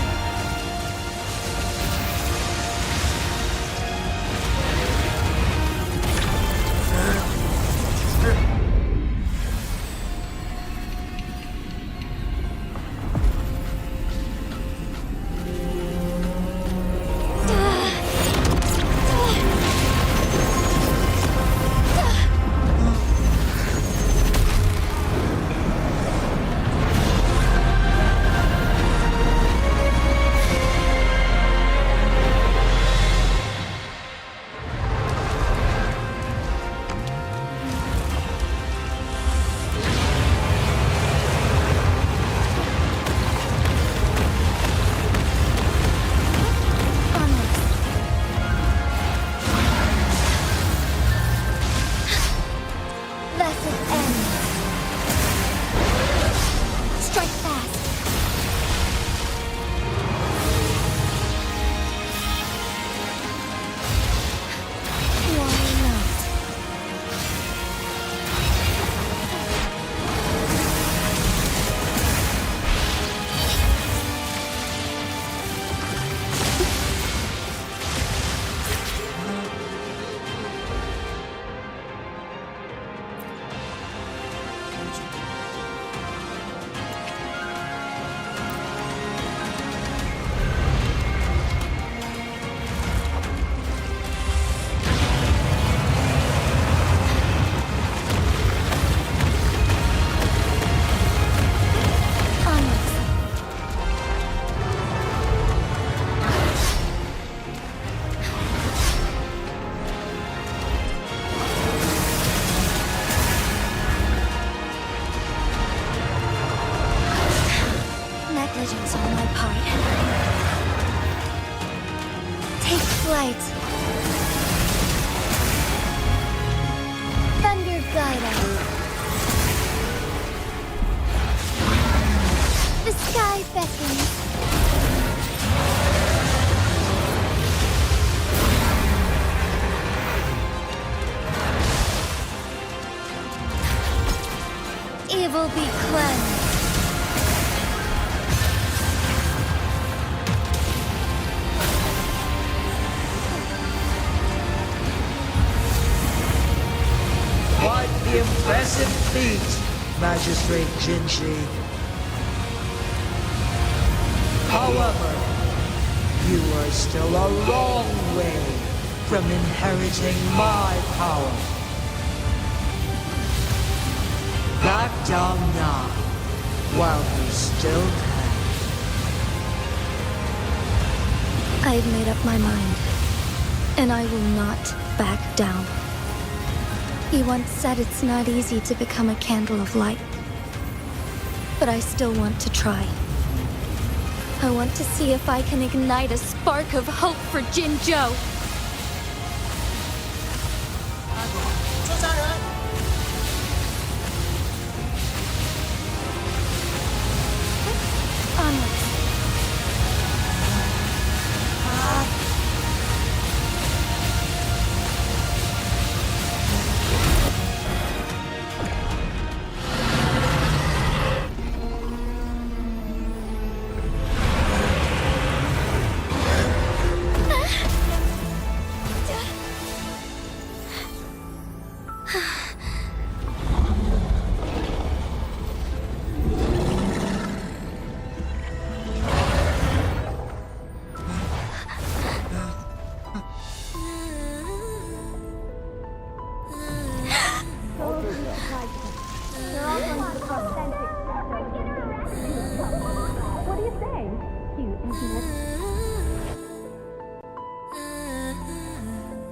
Negligence on my part. Take flight. Thunder guide us. The sky beckons. Evil be cleansed. Quite the impressive feat, Magistrate Jinshi. However, you are still a long way from inheriting my power. Back down now, while you still can. I've made up my mind, and I will not back down. He once said it's not easy to become a candle of light. But I still want to try. I want to see if I can ignite a spark of hope for Jinzhou. Xuất ra nữa. Onwards.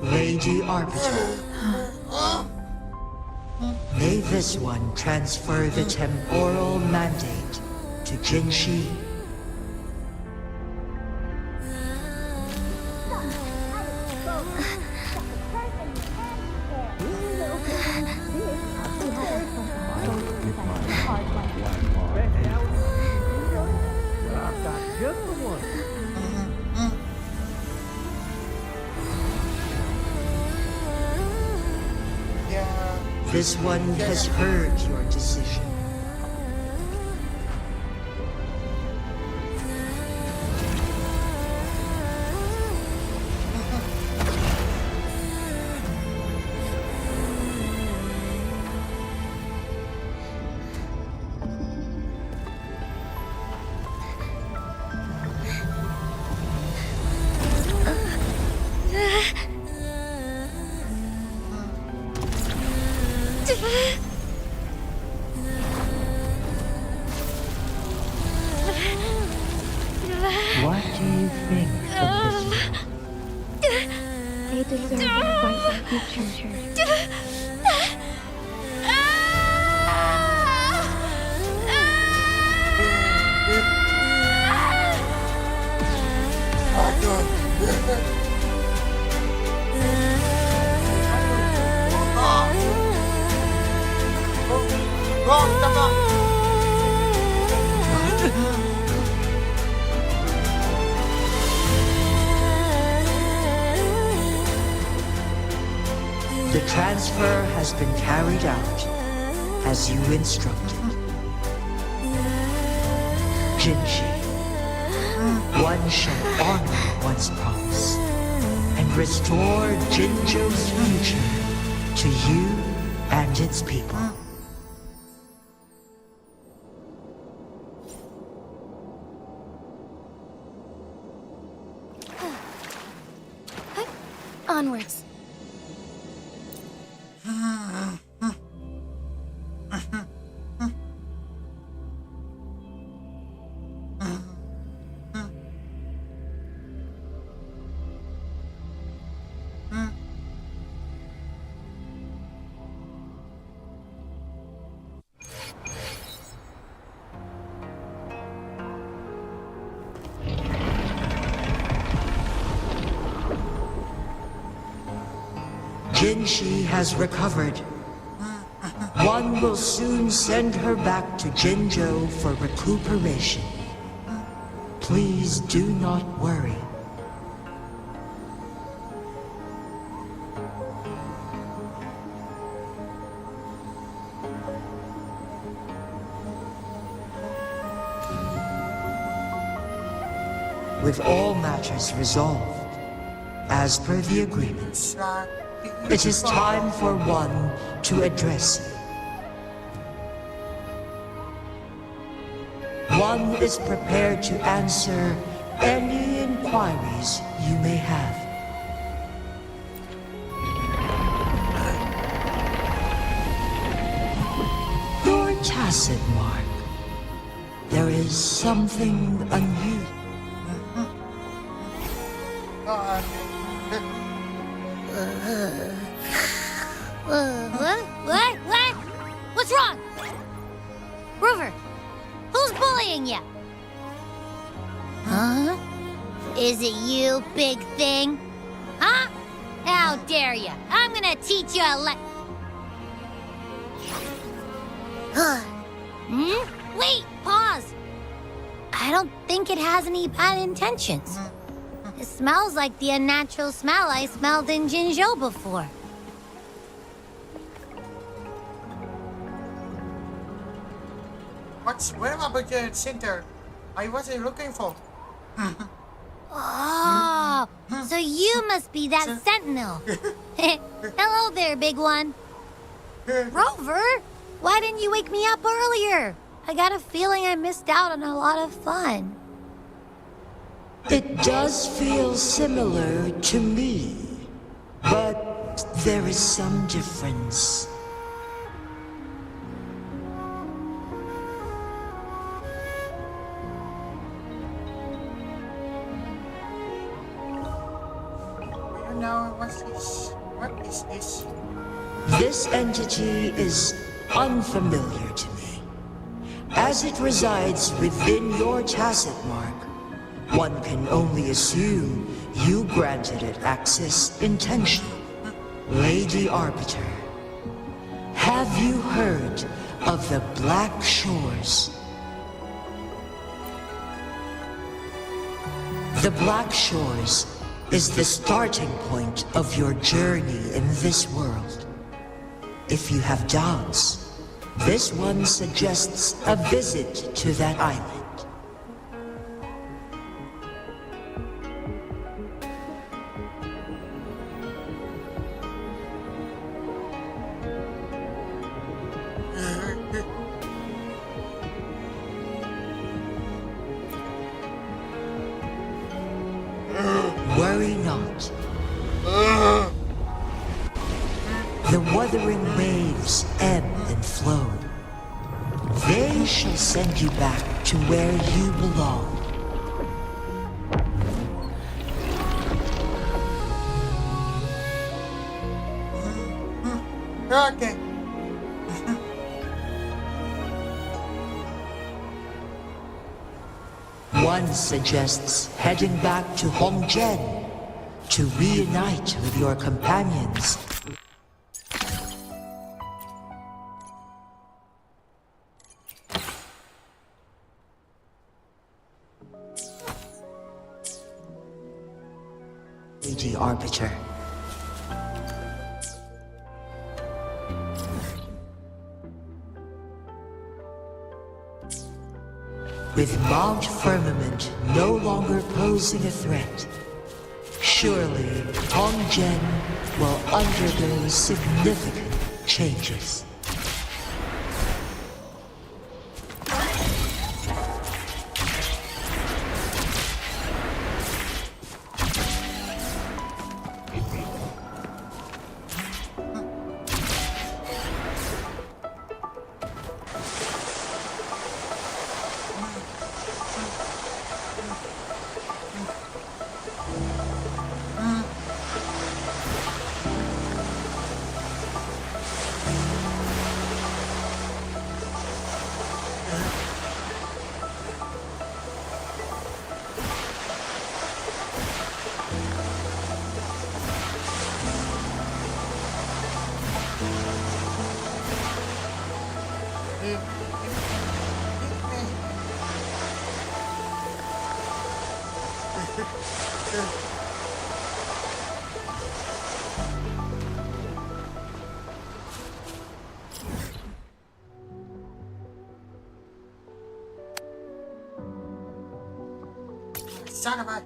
Lady Arbiter. May this one transfer the temporal mandate to Jinshi. This one has heard your decision. What do you think of this one? They deserve a bright future. The transfer has been carried out as you instructed. Jinshi, one shall honor one's promise and restore Jinzhou's future to you and its people. Onwards. Jinshi has recovered. One will soon send her back to Jinzhou for recuperation. Please do not worry. With all matters resolved, as per the agreements, it is time for one to address you. One is prepared to answer any inquiries you may have. You're tacit, Mark. There is something unusual. What? What's wrong? Rover, who's bullying you? Huh? Is it you, big thing? Huh? How dare you? I'm gonna teach you a Wait, pause. I don't think it has any bad intentions. It smells like the unnatural smell I smelled in Jinzhou before. Where about the center? I wasn't looking for. Oh, so you must be that sentinel. Hello there, big one. Rover, why didn't you wake me up earlier? I got a feeling I missed out on a lot of fun. It does feel similar to me, but there is some difference. Now, what is this? This entity is unfamiliar to me. As it resides within your tacit mark, one can only assume you granted it access intentionally. Lady Arbiter, have you heard of the Black Shores? The Black Shores is the starting point of your journey in this world. If you have doubts, this one suggests a visit to that island. Worry not. The wuthering waves ebb and flow. They shall send you back to where you belong. Okay. One suggests heading back to Hongzhen to reunite with your companions. Lady Arbiter. With Mount Firmament no longer posing a threat, surely Hongzhen will undergo significant changes. Son of a...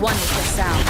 One with the sound.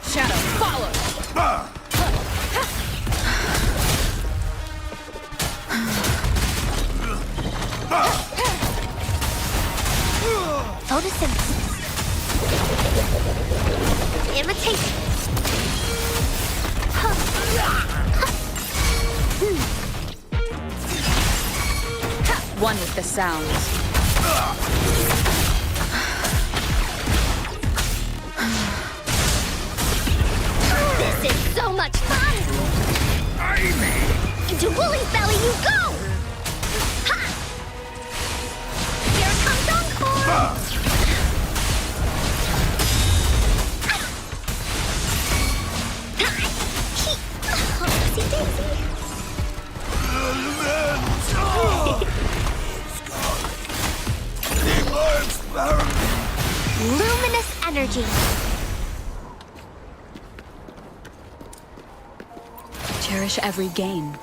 Shadow, follow! Photosynthesis. Imitation. One with the sound. This is so much fun! Into Wooly's belly you go! Ha! Here comes Encore! Oopsie daisy! Luminous energy! Cherish every gain.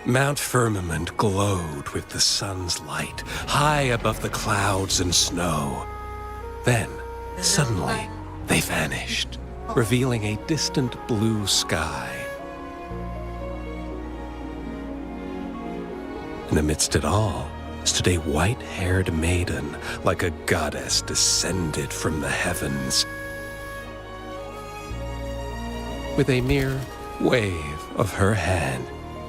Mount Firmament glowed with the sun's light, high above the clouds and snow. Then, suddenly, they vanished, revealing a distant blue sky. And amidst it all stood a white-haired maiden, like a goddess descended from the heavens. With a mere wave of her hand,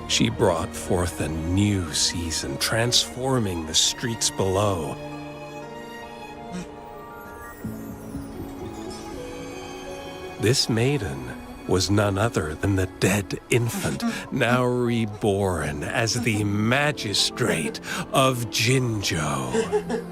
she brought forth a new season, transforming the streets below. This maiden was none other than the dead infant, now reborn as the magistrate of Jinzhou.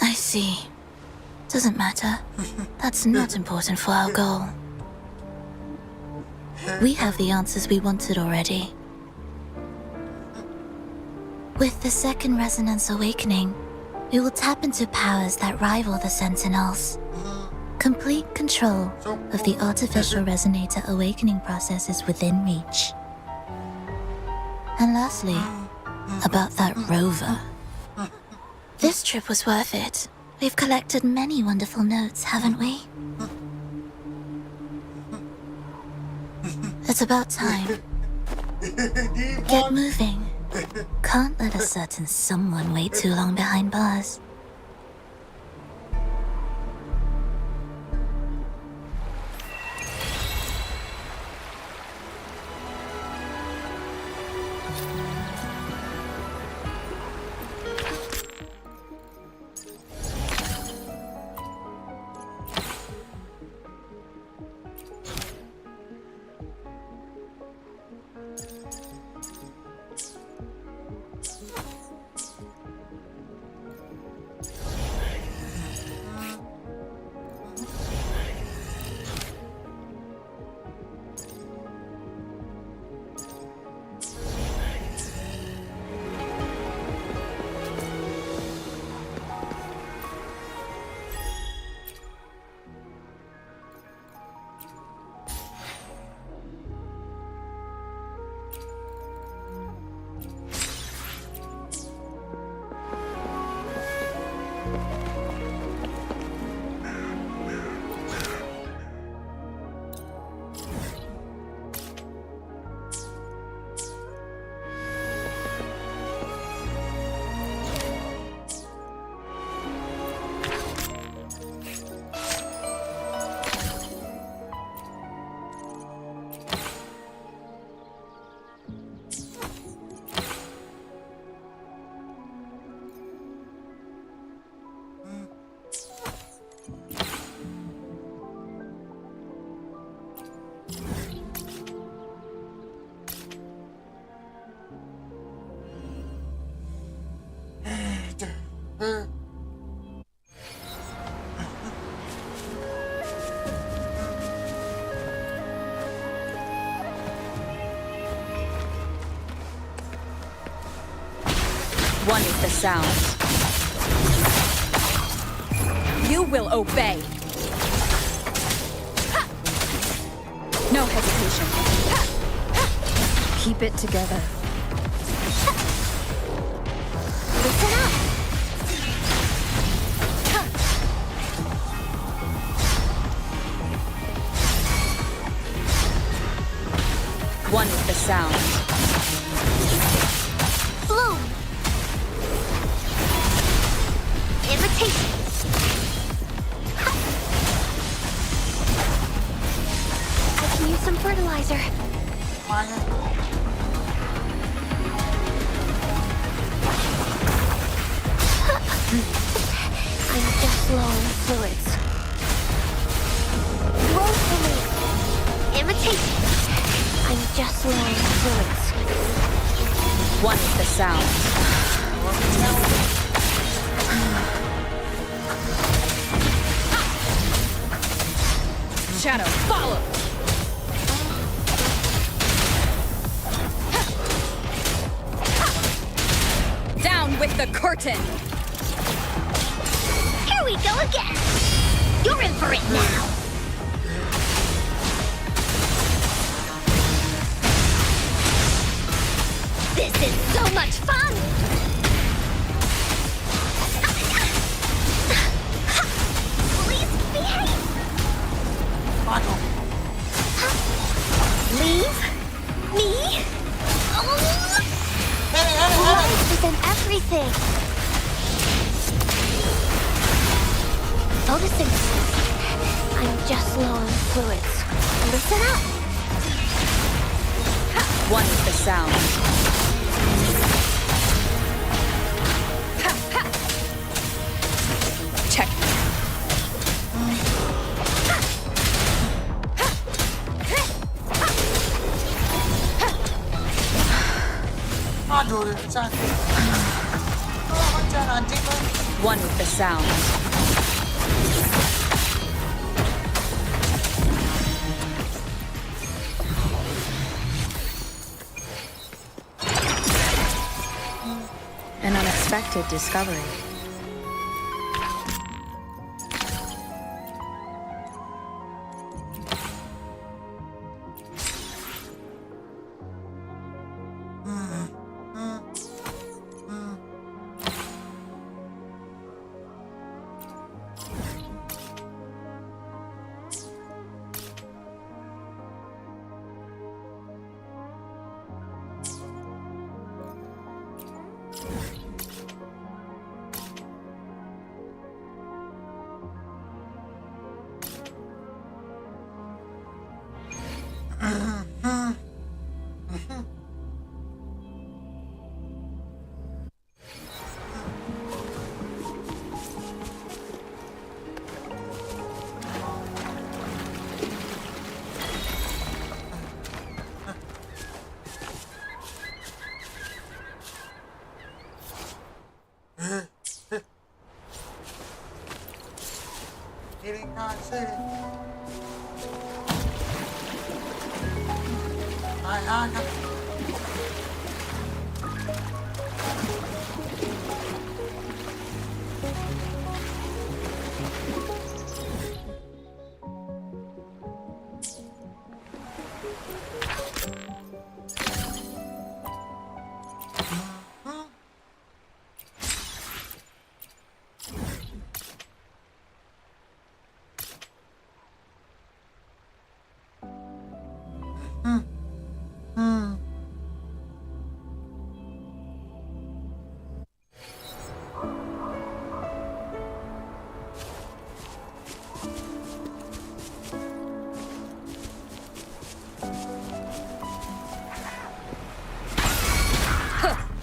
I see. Doesn't matter. That's not important for our goal. We have the answers we wanted already. With the second resonance awakening, we will tap into powers that rival the Sentinels. Complete control of the artificial resonator awakening process is within reach. And lastly, about that rover. This trip was worth it. We've collected many wonderful notes, haven't we? It's about time. Get moving. Can't let a certain someone wait too long behind bars. One is the sound. You will obey. No hesitation. Keep it together. Listen up. One is the sound. Bloom. Invitation. I can use some fertilizer. I'm just low in fluids. Roll for me. Imitation. I'm just low in fluids. One is the sound. Shadow, follow! Down with the curtain! Here we go again. You're in for it now. This is so much fun. Please behave. Leave me alone. Life is in everything. Photosynthesis. I'm just low on fluids. Listen up. One is the sound. Check. One with the sound. An unexpected discovery.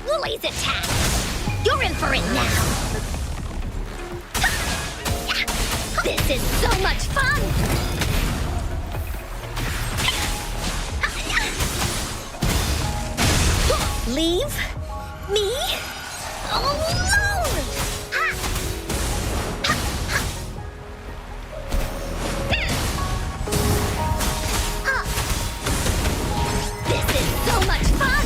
Woolly's attack. You're in for it now. This is so much fun. Leave me alone. This is so much fun.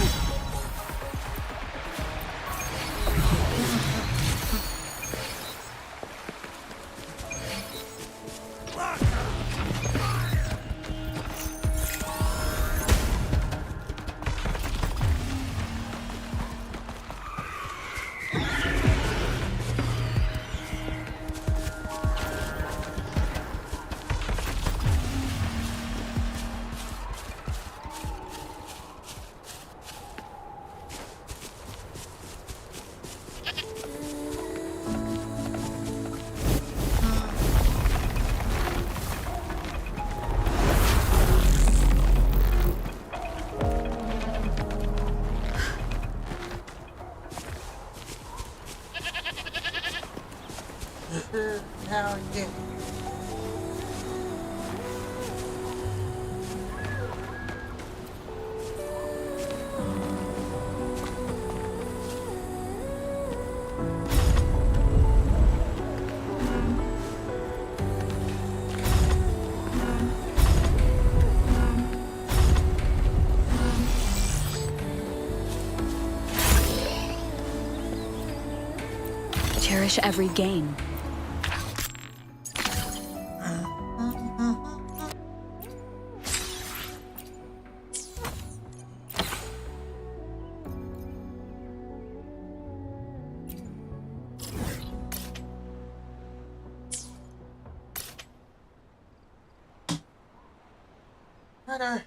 relish every gain. Ada.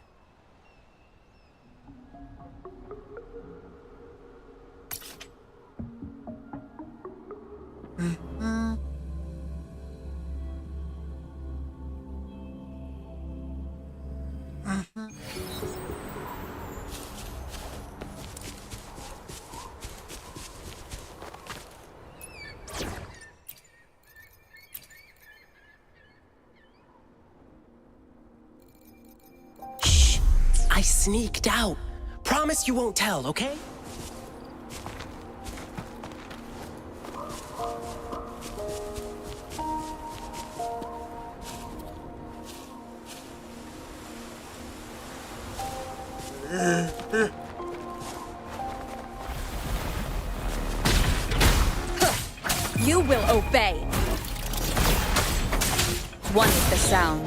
Shh! I sneaked out. Promise you won't tell, okay? You will obey. One with the sound.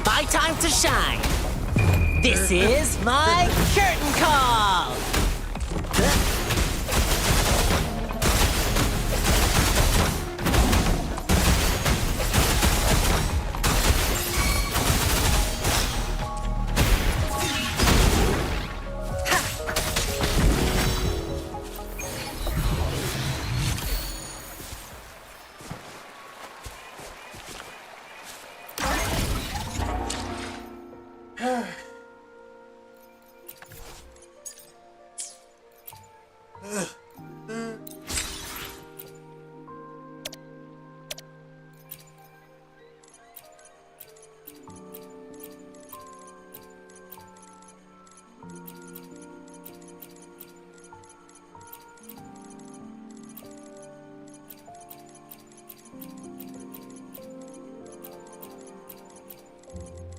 My time to shine. This is my curtain call.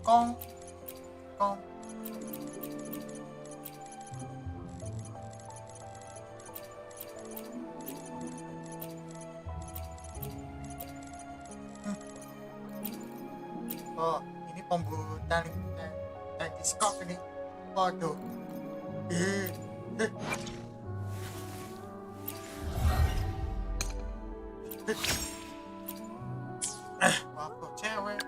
Con. Oh, ini pemburu dan diskop ini. Waduh. Waktu cewek.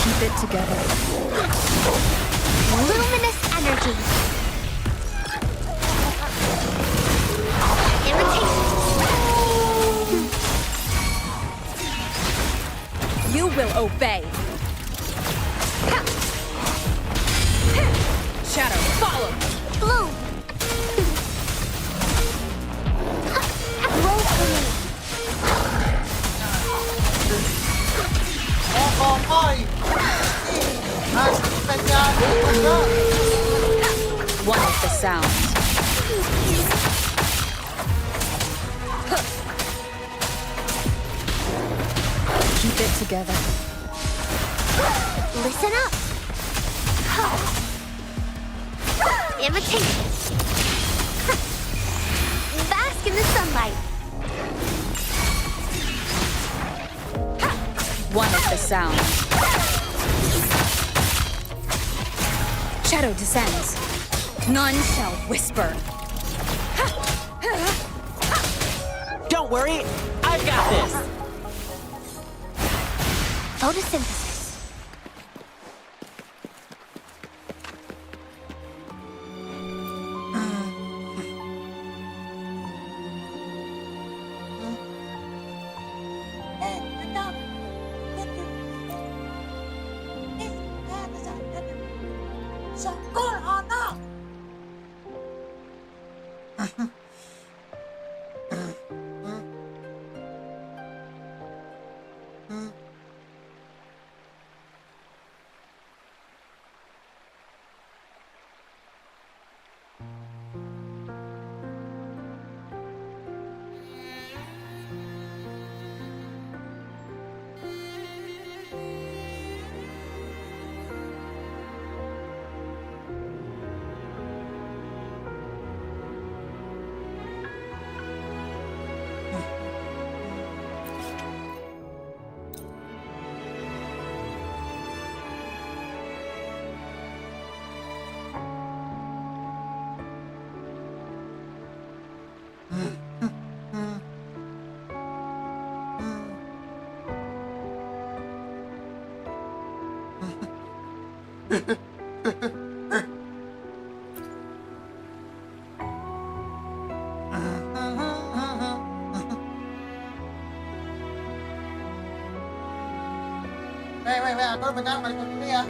Keep it together. Luminous energy. Irritation. You will obey. Shadow, follow. Blue. Roll for me. One with the sound. Keep it together. Listen up. Imitation. Bask in the sunlight. One with the sound. Shadow descends. None shall whisper. Don't worry, I've got this. Photosynthesis. Wait, aku bentar balik dulu ya.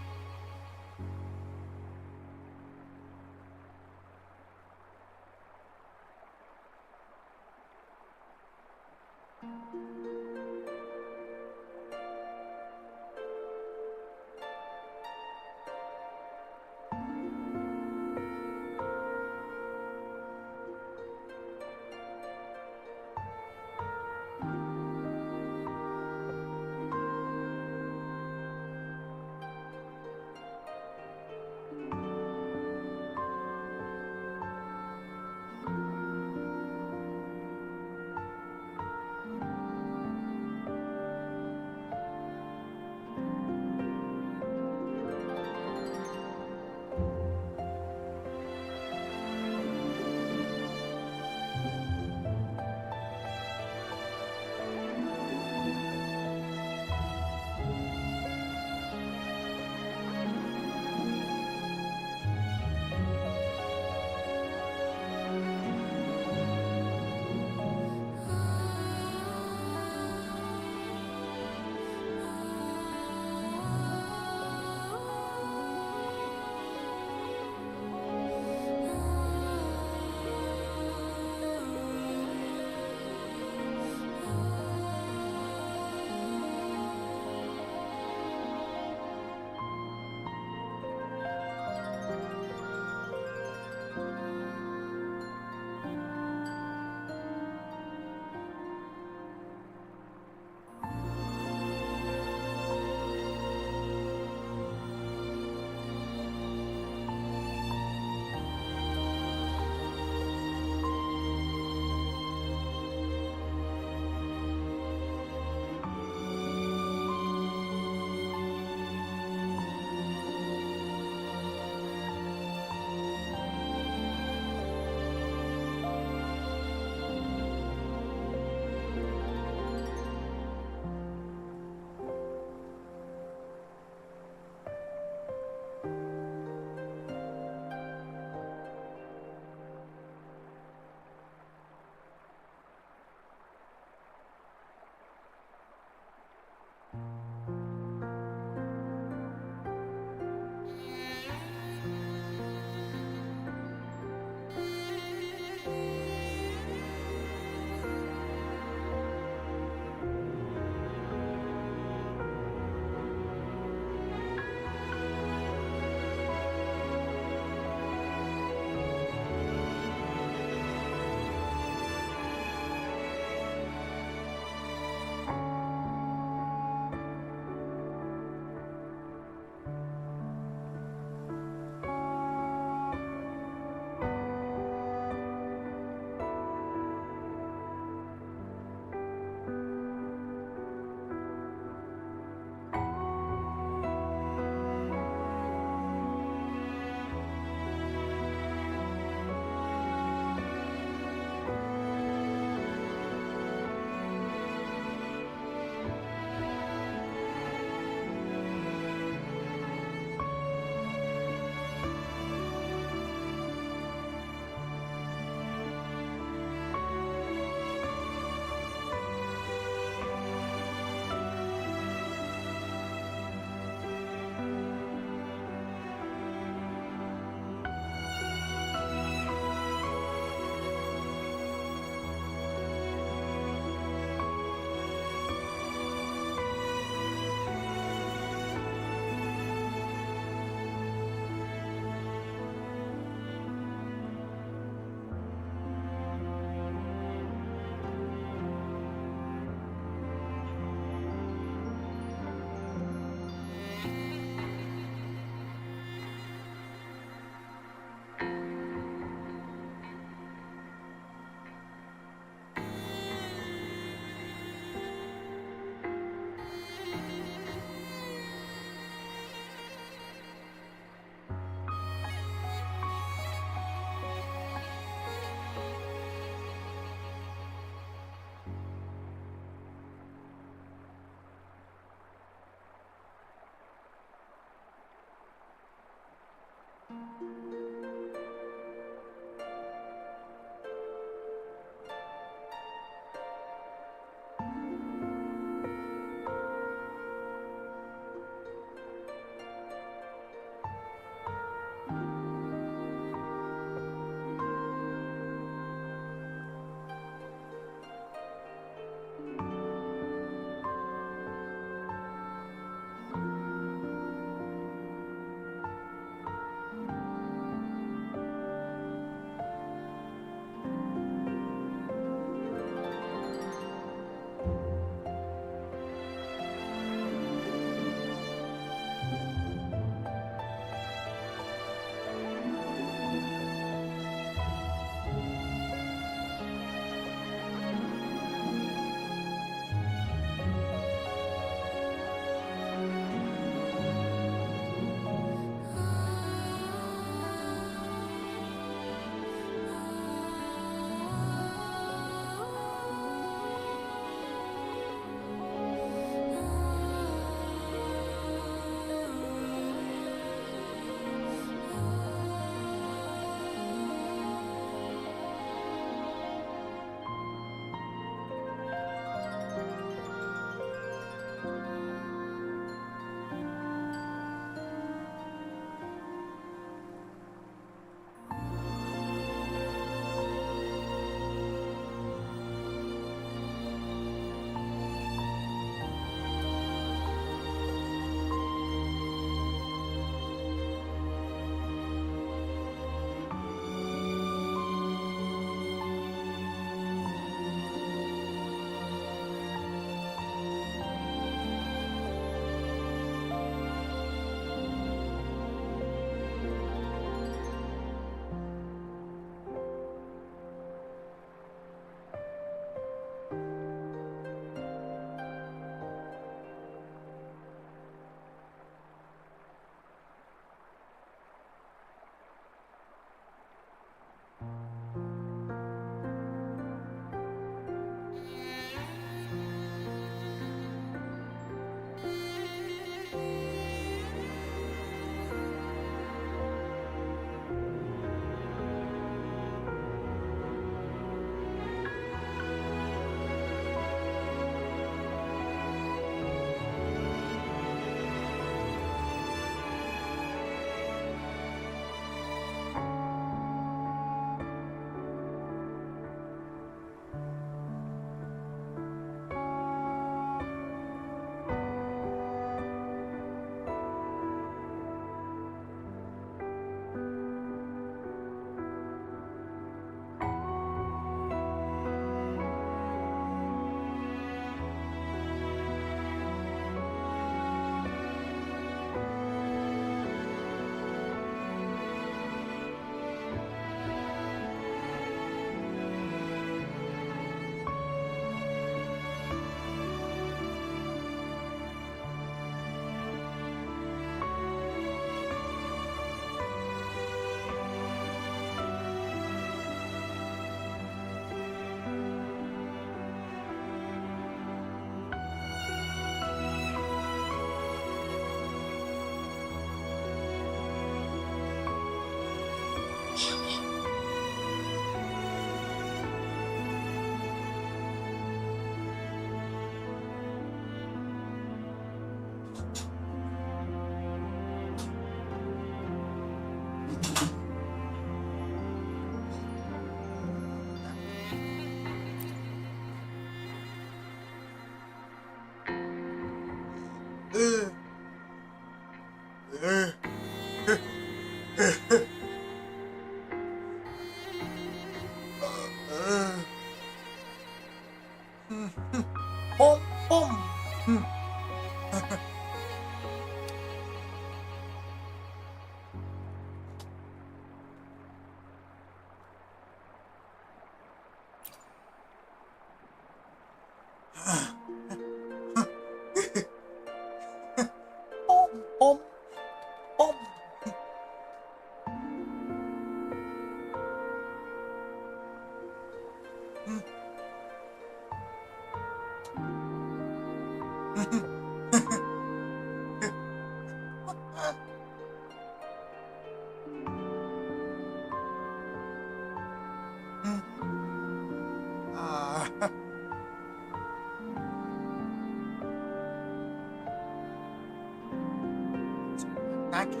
Nagi.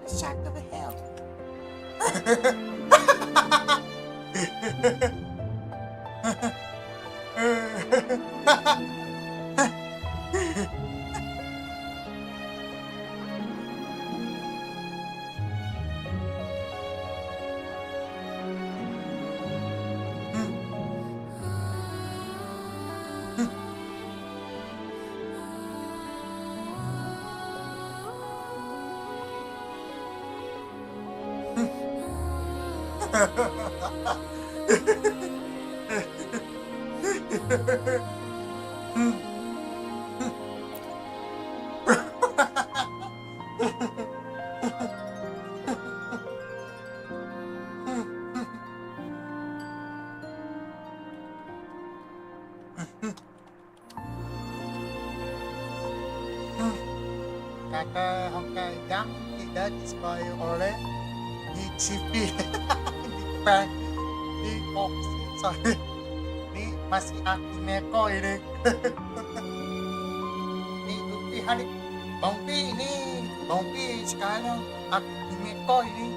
Shot of hell. Kakahanggang tidak display oleh di TV di prank di opsi sorry ini masih Akineko ini ini Luffy hari Bangpi sekarang Akineko ini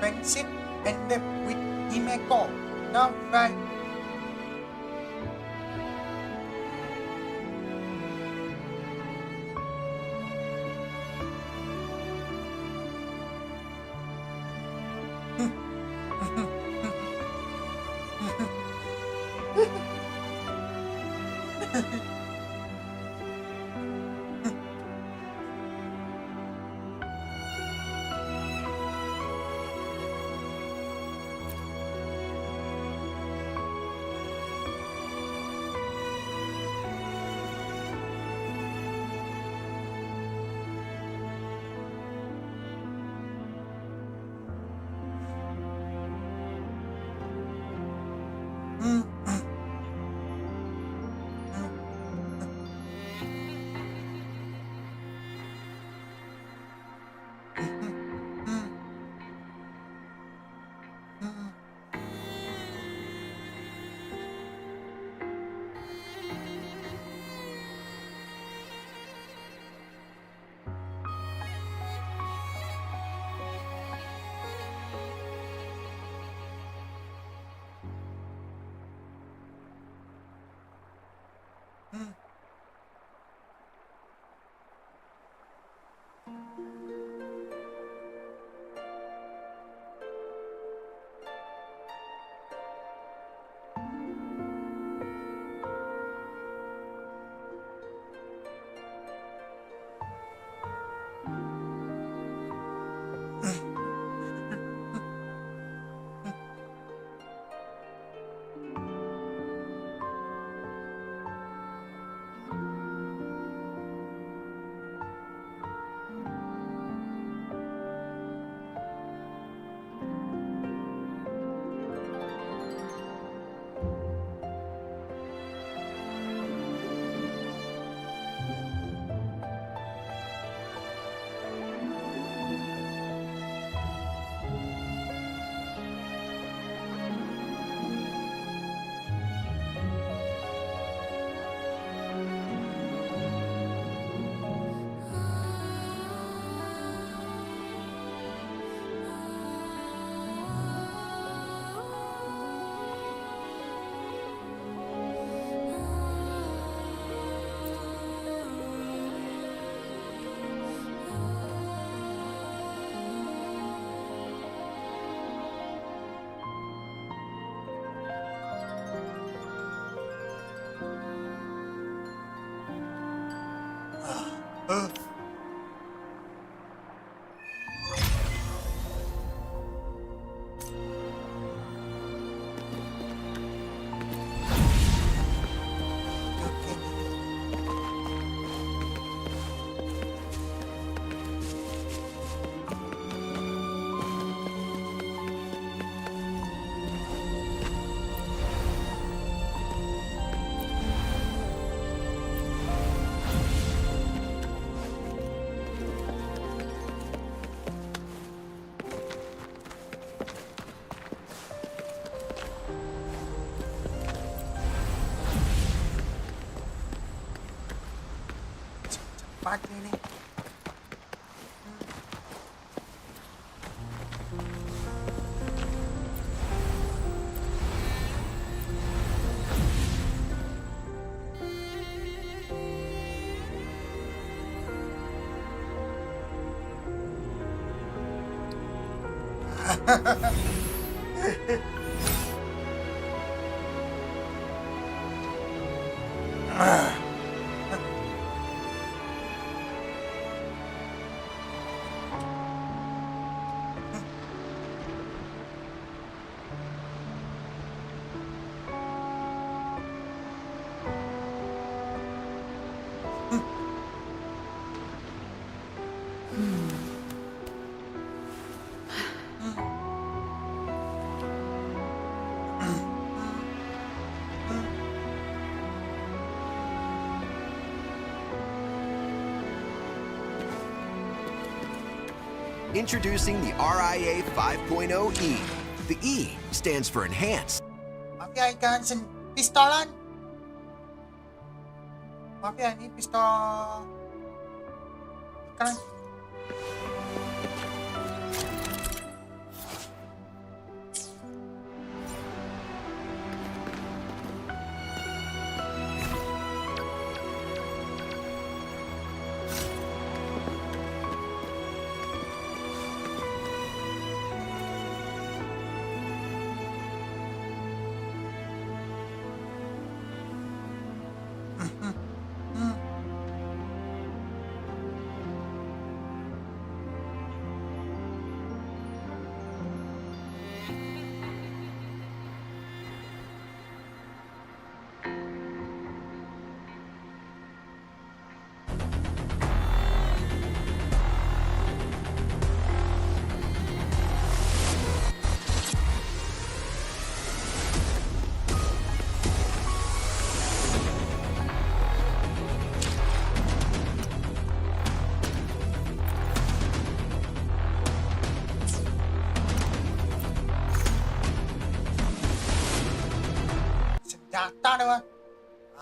Friendship ended with Himeko. Now, right? Introducing the RIA 5.0E. The E stands for Enhanced. Mafia ikan pistolan. Mafia ini pistol ikan. Senjata dah.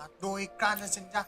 Aduh iklan dan senjata.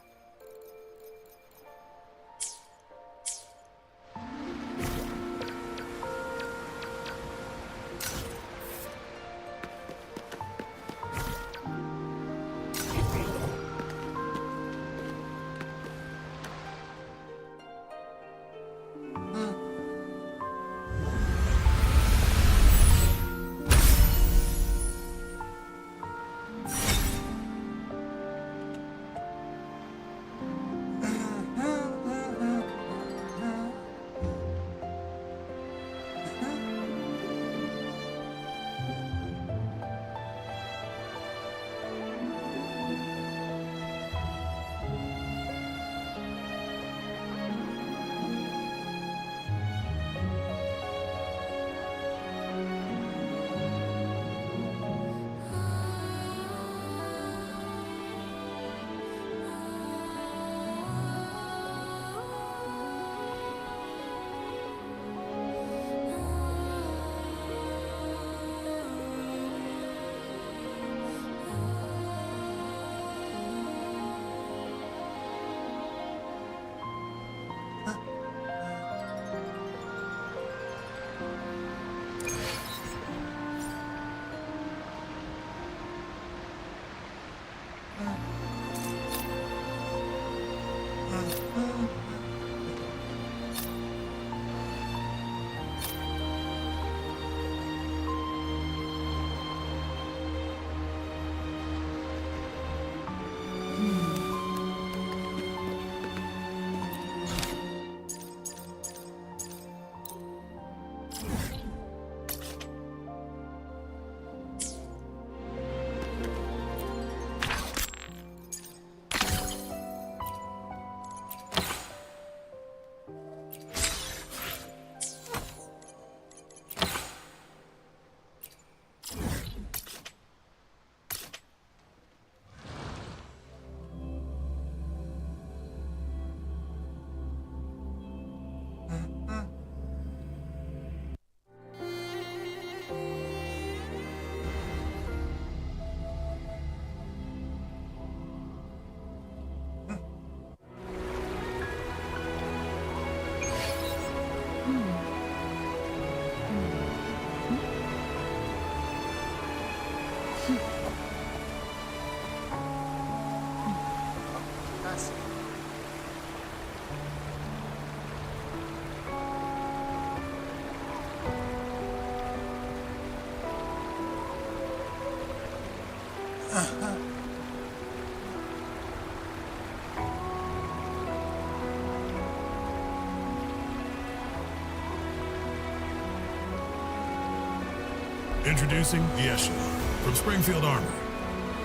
Introducing the Echelon from Springfield Armory.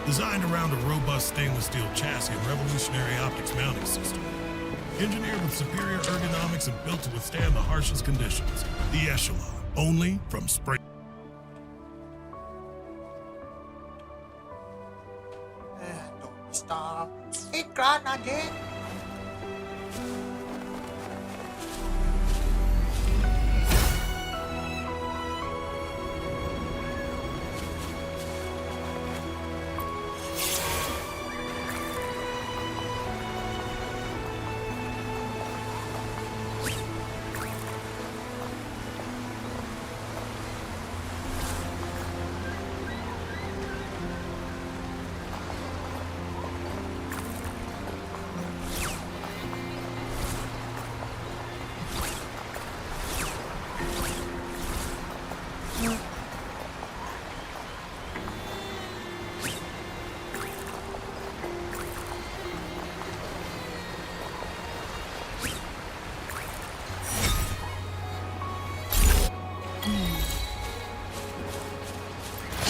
Designed around a robust stainless steel chassis and revolutionary optics mounting system. Engineered with superior ergonomics and built to withstand the harshest conditions. The Echelon, only from Spring. Don't stop. Iklan aja.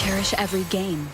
Cherish every game.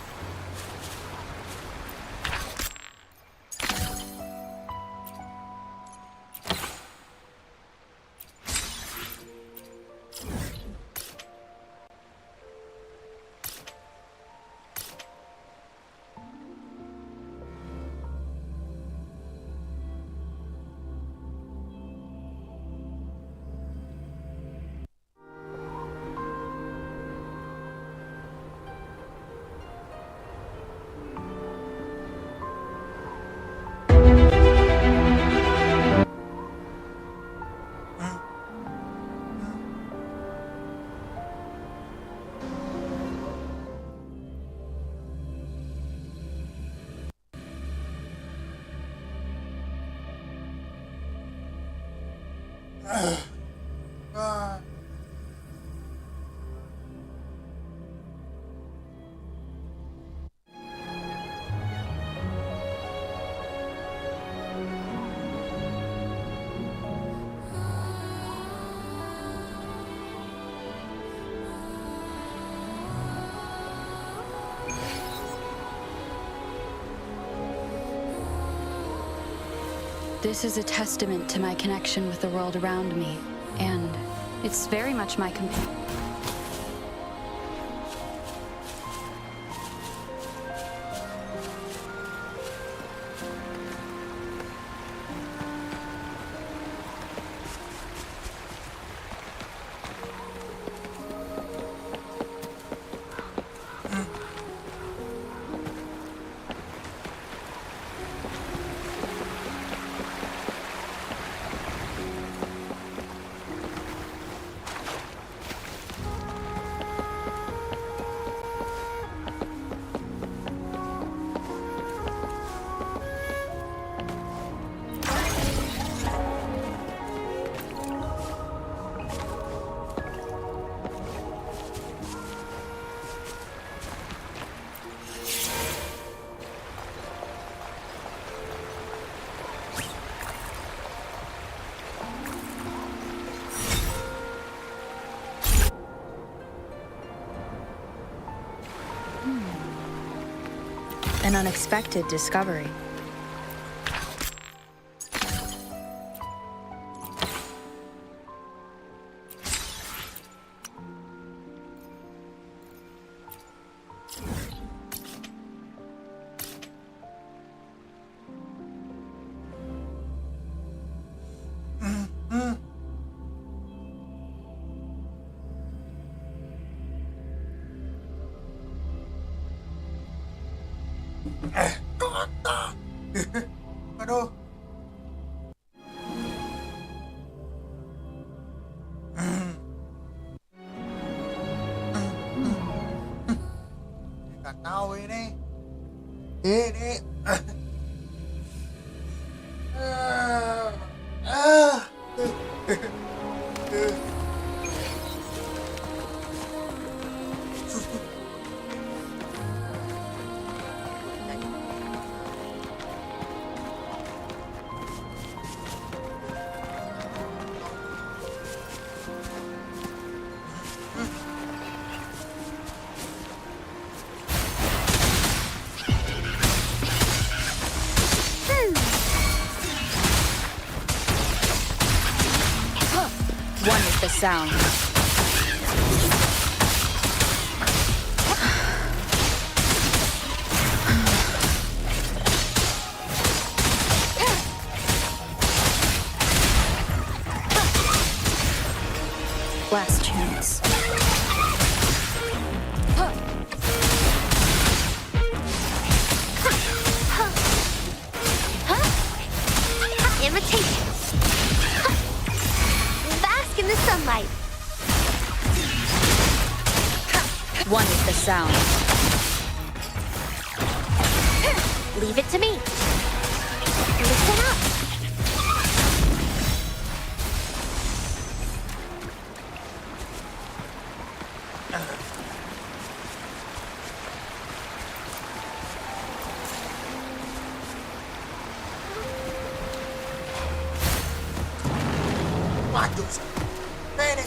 This is a testament to my connection with the world around me, and it's very much my companion. An unexpected discovery. Aduh. Nggak tahu ini. Ini. sound. Last chance. Imitation. Bask in the sunlight. One with the sound. Leave it to me. Listen up. Waduh. Pwede.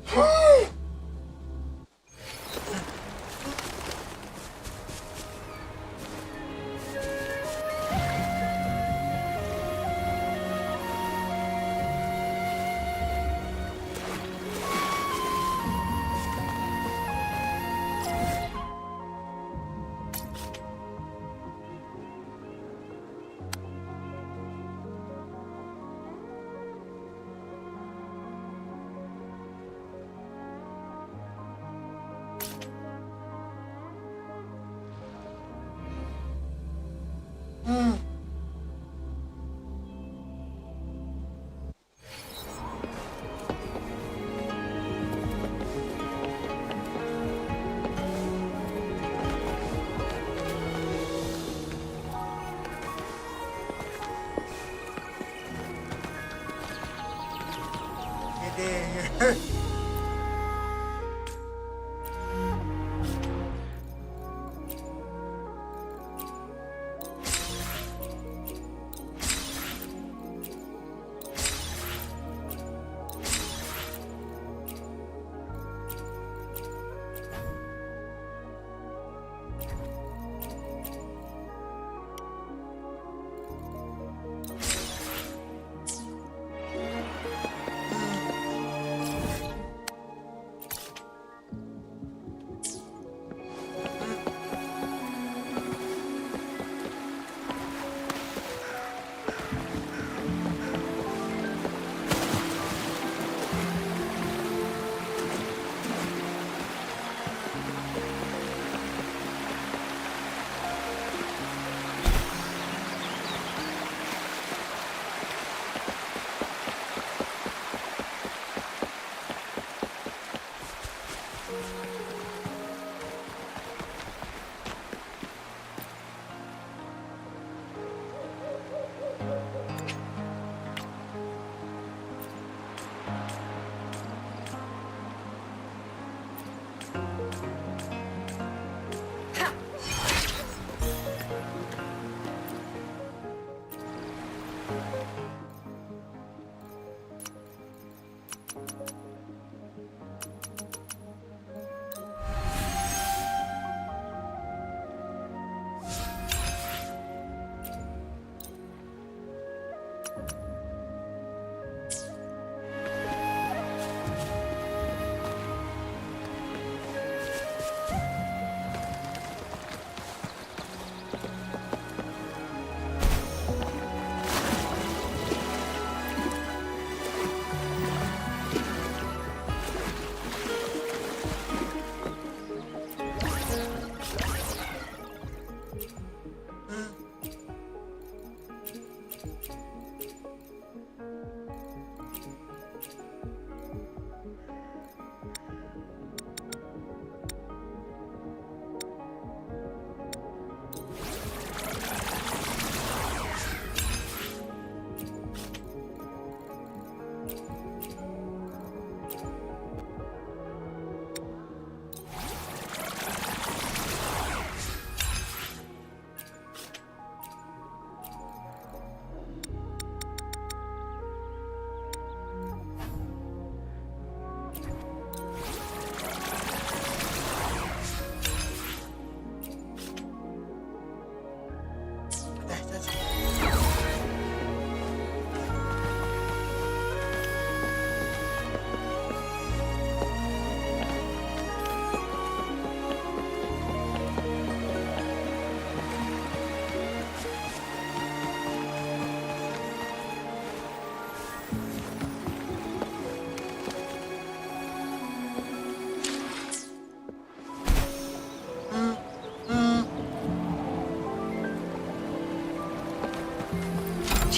Pwede.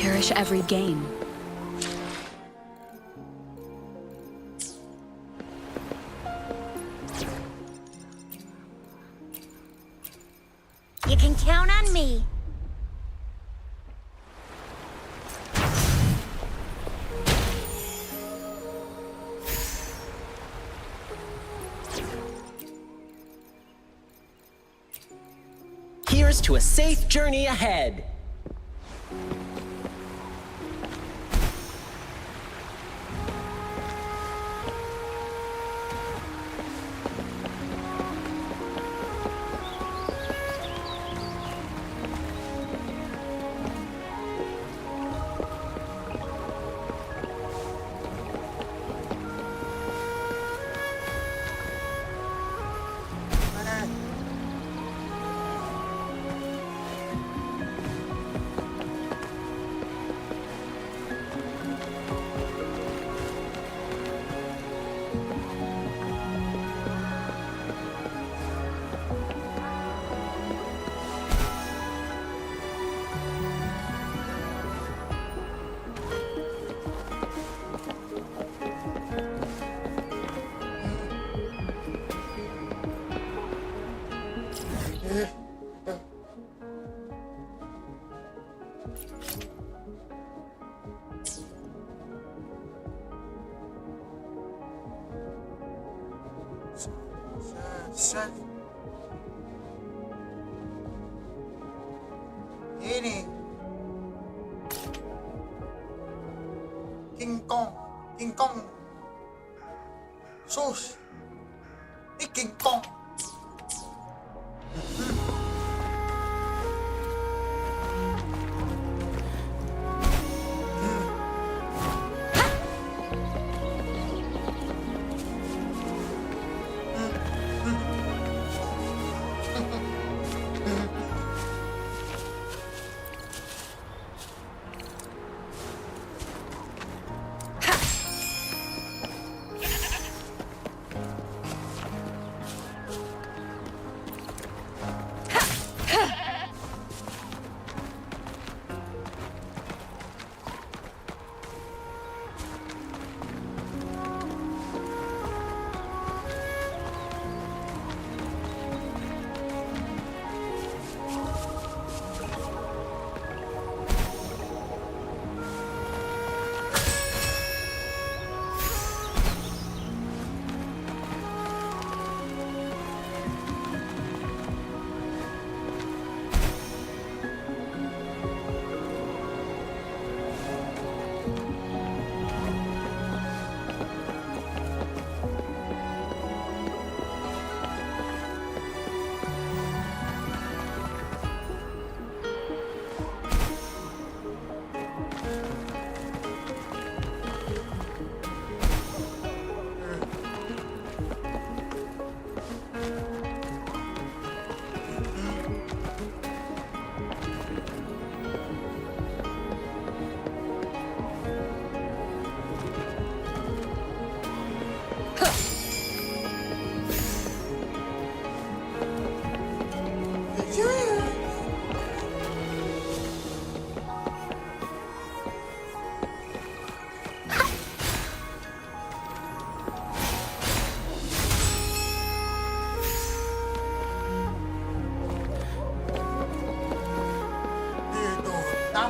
cherish every gain. You can count on me. Here's to a safe journey ahead. Ini King Kong sus ini King Kong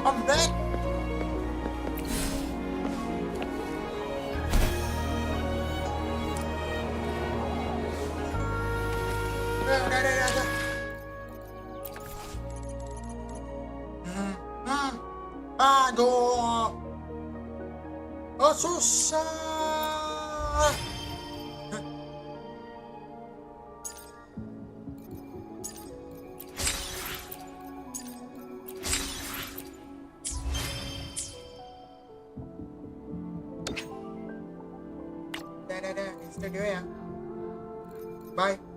Pembek. Udah. Aduh. Oh, susah. Udah. Studio ya. Bye.